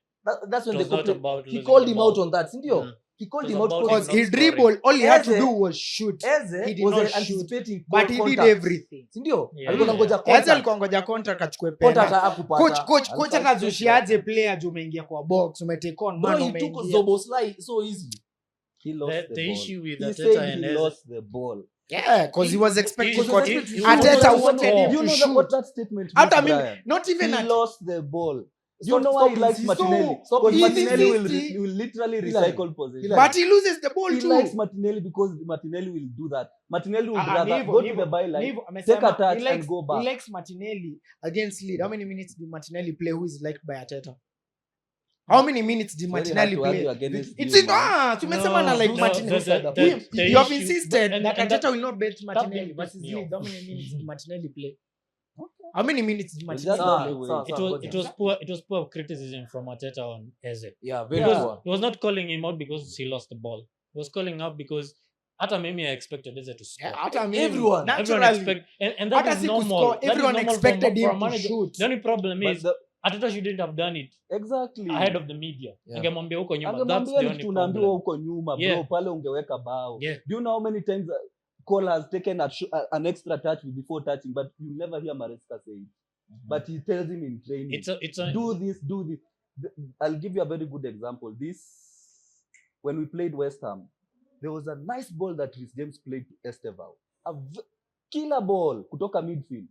[SPEAKER 4] That's when
[SPEAKER 2] It
[SPEAKER 4] the
[SPEAKER 2] was not
[SPEAKER 4] complaint.
[SPEAKER 2] about
[SPEAKER 4] He
[SPEAKER 2] losing
[SPEAKER 4] called
[SPEAKER 2] the
[SPEAKER 4] him
[SPEAKER 2] ball.
[SPEAKER 4] out on that, Sindio.
[SPEAKER 2] Mm.
[SPEAKER 4] He called
[SPEAKER 2] It
[SPEAKER 4] him
[SPEAKER 2] was
[SPEAKER 4] out
[SPEAKER 2] about
[SPEAKER 1] Because
[SPEAKER 2] him
[SPEAKER 1] he
[SPEAKER 2] not
[SPEAKER 1] dribbled, all he had to
[SPEAKER 4] Eze-
[SPEAKER 1] do was shoot.
[SPEAKER 4] Eze
[SPEAKER 1] He did
[SPEAKER 4] was
[SPEAKER 1] not shoot.
[SPEAKER 4] anticipating
[SPEAKER 1] But he did
[SPEAKER 4] contact.
[SPEAKER 1] everything.
[SPEAKER 4] Sindio.
[SPEAKER 2] Yeah.
[SPEAKER 4] Alikuwa anangoja
[SPEAKER 1] Eze
[SPEAKER 4] contact.
[SPEAKER 1] alikuwa ngoja contact achukue
[SPEAKER 4] Contact
[SPEAKER 1] pena.
[SPEAKER 4] hakupata.
[SPEAKER 1] Coach atazushiaje player juu umeingia kwa box, umetake on
[SPEAKER 4] Bro,
[SPEAKER 1] man,
[SPEAKER 4] he took
[SPEAKER 1] umeingia.
[SPEAKER 4] Zoboslai so easily.
[SPEAKER 3] He lost
[SPEAKER 2] The
[SPEAKER 3] the ball.
[SPEAKER 2] issue with
[SPEAKER 3] He
[SPEAKER 2] Arteta
[SPEAKER 3] said
[SPEAKER 2] and
[SPEAKER 3] he
[SPEAKER 2] Eze-
[SPEAKER 3] lost the ball.
[SPEAKER 1] Yeah, because he was expecting
[SPEAKER 2] he-
[SPEAKER 1] because
[SPEAKER 2] he-
[SPEAKER 1] Arteta
[SPEAKER 2] he-
[SPEAKER 1] wanted him
[SPEAKER 3] You
[SPEAKER 1] to
[SPEAKER 3] know what
[SPEAKER 1] shoot.
[SPEAKER 3] that statement means,
[SPEAKER 1] Hata mimi,
[SPEAKER 3] Brian?
[SPEAKER 1] not even
[SPEAKER 3] He
[SPEAKER 1] at
[SPEAKER 3] lost the ball. You
[SPEAKER 4] Stop-
[SPEAKER 3] know why
[SPEAKER 4] stop
[SPEAKER 3] he likes
[SPEAKER 4] insisting.
[SPEAKER 3] Martinelli?
[SPEAKER 4] Stop
[SPEAKER 3] Because
[SPEAKER 1] insisting.
[SPEAKER 3] Martinelli will literally
[SPEAKER 4] Hillary.
[SPEAKER 3] recycle position.
[SPEAKER 4] Hillary.
[SPEAKER 1] but he loses the ball
[SPEAKER 3] He
[SPEAKER 1] too.
[SPEAKER 3] likes Martinelli because Martinelli will do that. Martinelli would rather
[SPEAKER 1] Nivo,
[SPEAKER 3] go to
[SPEAKER 1] Nivo,
[SPEAKER 3] the byline,
[SPEAKER 1] Nivo,
[SPEAKER 3] take a
[SPEAKER 1] amesema
[SPEAKER 3] touch
[SPEAKER 1] he likes,
[SPEAKER 3] and go back.
[SPEAKER 1] He likes Martinelli against Leeds. How many minutes did Martinelli play who is liked by Arteta? How many minutes did
[SPEAKER 3] Very hard
[SPEAKER 1] Martinelli
[SPEAKER 3] to
[SPEAKER 1] play?
[SPEAKER 3] argue against
[SPEAKER 1] It's
[SPEAKER 3] you,
[SPEAKER 1] in
[SPEAKER 3] man.
[SPEAKER 1] tumesema na like Martinelli. You have insisted
[SPEAKER 2] and
[SPEAKER 1] that
[SPEAKER 2] that-
[SPEAKER 1] Arteta will not bet Martinelli
[SPEAKER 2] that
[SPEAKER 1] versus
[SPEAKER 2] pissed me
[SPEAKER 1] Leeds.
[SPEAKER 2] off.
[SPEAKER 1] How many minutes did Martinelli play? How many minutes did
[SPEAKER 3] Well,
[SPEAKER 1] Martinelli
[SPEAKER 3] that's
[SPEAKER 1] play?
[SPEAKER 3] the way.
[SPEAKER 2] It was poor criticism from Arteta on Eze.
[SPEAKER 4] Yeah, very
[SPEAKER 3] Yeah.
[SPEAKER 4] poor.
[SPEAKER 2] He was not calling him out because he lost the ball. He was calling out because hata mimi I expected Eze to score.
[SPEAKER 1] Yeah, hata mimi,
[SPEAKER 4] Everyone
[SPEAKER 1] naturally.
[SPEAKER 2] And that
[SPEAKER 1] Hata
[SPEAKER 2] is
[SPEAKER 1] si
[SPEAKER 2] normal.
[SPEAKER 1] kuscore,
[SPEAKER 2] That is
[SPEAKER 1] everyone
[SPEAKER 2] normal
[SPEAKER 1] expected
[SPEAKER 2] for
[SPEAKER 1] him
[SPEAKER 2] a
[SPEAKER 1] to
[SPEAKER 2] manager.
[SPEAKER 1] shoot.
[SPEAKER 2] The only problem
[SPEAKER 3] But
[SPEAKER 2] is
[SPEAKER 3] the-
[SPEAKER 2] Arteta shouldn't have done it
[SPEAKER 3] exactly.
[SPEAKER 2] ahead of the media.
[SPEAKER 4] Yeah.
[SPEAKER 2] Angemwambia huko nyuma. That's
[SPEAKER 3] Angemwambia
[SPEAKER 2] the
[SPEAKER 3] ni
[SPEAKER 2] only
[SPEAKER 3] kitu unaambiwa
[SPEAKER 2] problem.
[SPEAKER 3] huko nyuma, bro,
[SPEAKER 2] Yeah.
[SPEAKER 3] pale ungeweka bao.
[SPEAKER 2] Yeah.
[SPEAKER 3] Do you know how many times Cole has taken an extra touch before touching, but you never hear Maresca say it. But he tells him in training,
[SPEAKER 2] It's a
[SPEAKER 3] do this. I'll give you a very good example. When we played West Ham, there was a nice ball that Rhys James played to Estevao. Killer ball kutoka midfield.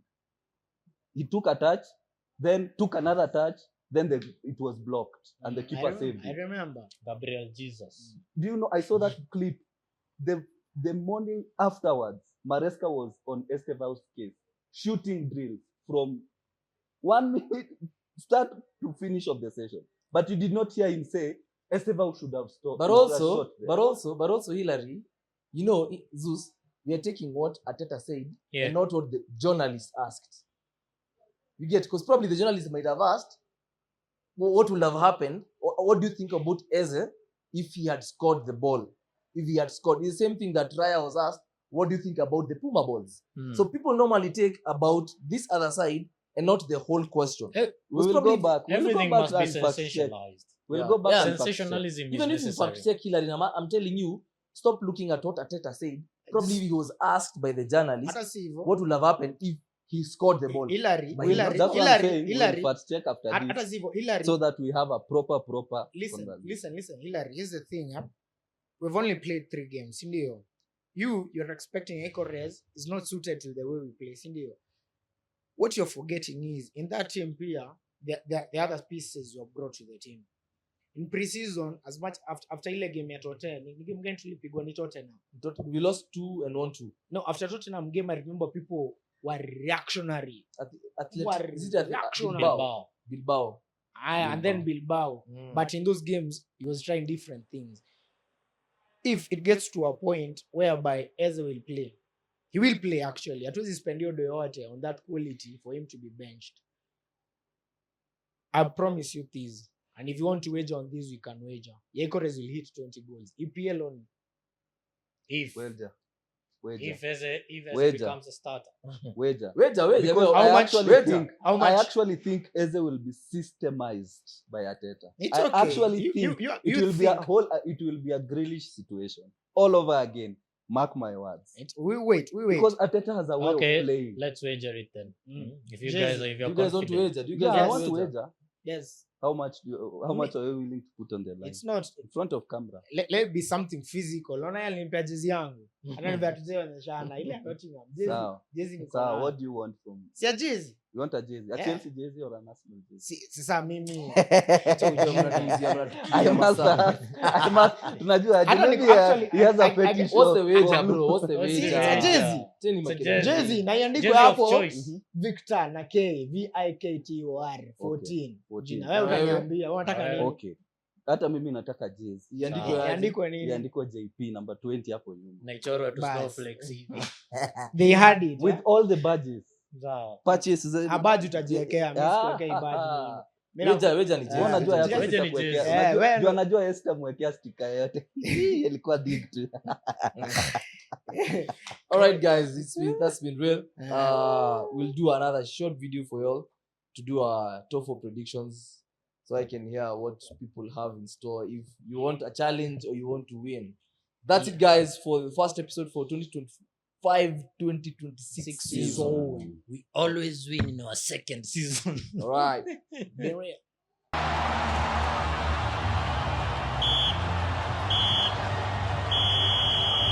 [SPEAKER 3] He took a touch, then took another touch, then it was blocked and the keeper saved
[SPEAKER 1] I
[SPEAKER 3] it.
[SPEAKER 1] remember.
[SPEAKER 2] Gabriel Jesus.
[SPEAKER 3] Do you know, I saw that clip the morning afterwards. Maresca was on Estevao's case, shooting drills from 1 minute start to finish of the session. But you did not hear him say Estevao should have stopped.
[SPEAKER 4] But also, Hillary, you know, Zeus, we are taking what Arteta said
[SPEAKER 2] Yeah.
[SPEAKER 4] and not what the journalist asked. You get, because probably the journalist might have asked, well, what would have happened? Or what do you think about Eze if he had scored the ball? If he had scored, it's the same thing that Raya was asked. What do you think about the Puma balls? So people normally take about this other side and not the whole question.
[SPEAKER 2] Eh,
[SPEAKER 3] We will
[SPEAKER 4] probably
[SPEAKER 3] go back.
[SPEAKER 2] everything
[SPEAKER 3] We'll
[SPEAKER 2] must
[SPEAKER 3] go
[SPEAKER 2] be
[SPEAKER 3] back and fact check.
[SPEAKER 2] sensationalized.
[SPEAKER 3] We'll
[SPEAKER 4] Yeah.
[SPEAKER 3] go back
[SPEAKER 4] Yeah.
[SPEAKER 3] and fact check.
[SPEAKER 2] Sensationalism
[SPEAKER 4] Even
[SPEAKER 2] is
[SPEAKER 4] if you
[SPEAKER 2] necessary.
[SPEAKER 4] fact check Hillary, I'm telling you, stop looking at what Arteta said. Probably if he was asked by the journalist,
[SPEAKER 1] Hata si hivyo.
[SPEAKER 4] what would have happened if he scored the ball.
[SPEAKER 1] Hillary,
[SPEAKER 4] But
[SPEAKER 1] Hillary,
[SPEAKER 3] That's what I'm
[SPEAKER 1] Hillary,
[SPEAKER 3] saying.
[SPEAKER 1] Hillary.
[SPEAKER 3] We'll first check after
[SPEAKER 1] Hata
[SPEAKER 3] this,
[SPEAKER 1] sivyo Hillary.
[SPEAKER 3] so that we have a proper
[SPEAKER 1] Listen,
[SPEAKER 3] conversation.
[SPEAKER 1] Hillary, here's the thing, yeah? We've only played 3 games, sindio? You're expecting Ecorez is not suited to the way we play, sindio? What you're forgetting is, in that team here, the other pieces you have brought to the team. In pre-season, as much after ile game ya Tottenham, ni game gani tulipigwa ni Tottenham?
[SPEAKER 4] We lost 2 and 1-2.
[SPEAKER 1] No, after Tottenham game, I remember people were reactionary.
[SPEAKER 4] Is it at Bilbao?
[SPEAKER 1] And then Bilbao. But in those games, he was trying different things. If it gets to a point whereby Eze will play, he will play actually. Hatuwezi spend hiyo yote on that quality for him to be benched. I promise you this. And if you want to wager on this, you can wager. Ecorez will hit 20 goals. EPL only.
[SPEAKER 2] If
[SPEAKER 3] Wager.
[SPEAKER 2] Eze
[SPEAKER 3] Wager.
[SPEAKER 2] becomes a starter.
[SPEAKER 3] Wager.
[SPEAKER 4] How
[SPEAKER 3] Because
[SPEAKER 4] much?
[SPEAKER 1] How much?
[SPEAKER 3] I actually think Eze will be systemized by Arteta.
[SPEAKER 1] It's
[SPEAKER 3] I
[SPEAKER 1] okay.
[SPEAKER 3] actually think it will be a whole. It will be a Grealish situation all over again. Mark my words.
[SPEAKER 1] We wait.
[SPEAKER 3] Because Arteta has a way
[SPEAKER 2] Okay,
[SPEAKER 3] of playing.
[SPEAKER 2] let's wager it then. If you
[SPEAKER 1] Jesse,
[SPEAKER 2] guys, if
[SPEAKER 4] Do
[SPEAKER 2] you're
[SPEAKER 4] you guys want to
[SPEAKER 2] confident.
[SPEAKER 4] wager? Do you
[SPEAKER 3] Yeah,
[SPEAKER 4] guys
[SPEAKER 3] I
[SPEAKER 4] want
[SPEAKER 3] want
[SPEAKER 4] to
[SPEAKER 3] to
[SPEAKER 4] wager?
[SPEAKER 3] wager.
[SPEAKER 1] Yes.
[SPEAKER 3] How much are you willing to put on the line
[SPEAKER 1] It's not.
[SPEAKER 3] in front of camera?
[SPEAKER 1] Let it be something physical. Ona yeye alinipa jezi yangu. Ananiambia tuzeonyeshana ile Nottingham.
[SPEAKER 3] Sawa.
[SPEAKER 1] Jezi ni
[SPEAKER 3] So what do you want from?
[SPEAKER 1] Si jezi.
[SPEAKER 3] You want a jersey? A
[SPEAKER 1] Yeah.
[SPEAKER 3] Chelsea jersey or an Arsenal jersey?
[SPEAKER 1] Sasa mimi
[SPEAKER 3] tunajua
[SPEAKER 1] Hata
[SPEAKER 3] maybe
[SPEAKER 1] niko actually-
[SPEAKER 3] he has a
[SPEAKER 1] I-
[SPEAKER 3] fetish
[SPEAKER 4] What's the
[SPEAKER 3] for-
[SPEAKER 4] wager, bro? What's the
[SPEAKER 2] See,
[SPEAKER 1] it's
[SPEAKER 4] wager?
[SPEAKER 1] a jezi.
[SPEAKER 4] Tell me,
[SPEAKER 2] It's a
[SPEAKER 4] Market.
[SPEAKER 2] jezi.
[SPEAKER 1] Jezi na iandikwe
[SPEAKER 2] Jersey of
[SPEAKER 1] hapo
[SPEAKER 2] choice.
[SPEAKER 1] Victor na K VIKTOR 14.
[SPEAKER 3] 14.
[SPEAKER 1] Jina wewe unaniambia wewe unataka nini?
[SPEAKER 3] Okay. Hata mimi nataka jersey.
[SPEAKER 4] Iandikwe
[SPEAKER 2] Sawa.
[SPEAKER 4] aje?
[SPEAKER 1] Iandikwe nini?
[SPEAKER 3] Iandikwe JP number 20 hapo nyuma.
[SPEAKER 2] Na ichorwe tu
[SPEAKER 1] Bas.
[SPEAKER 2] snowflakes hivi.
[SPEAKER 1] They had it.
[SPEAKER 3] With all the badges.
[SPEAKER 2] Sawa.
[SPEAKER 3] Patches.
[SPEAKER 1] Abaji utajiwekea, mimi sikuwekei badge. Mimi
[SPEAKER 4] Wager ni
[SPEAKER 1] Yeah.
[SPEAKER 4] jezi.
[SPEAKER 3] Unajua
[SPEAKER 1] Jezi
[SPEAKER 3] yako
[SPEAKER 2] ni
[SPEAKER 3] sitakuwekea.
[SPEAKER 2] jezi.
[SPEAKER 1] wewe-
[SPEAKER 3] Unajua anajua Esther mwekea sticker yote. Ilikuwa dig tu.
[SPEAKER 4] All right, guys, that's been real. We'll do another short video for y'all to do our top 4 predictions, so I can hear what people have in store. If you want a challenge or you want to win, that's it, guys, for the first episode for 2025-2026 season.
[SPEAKER 2] We always win in our second season.
[SPEAKER 4] All right.
[SPEAKER 1] Very-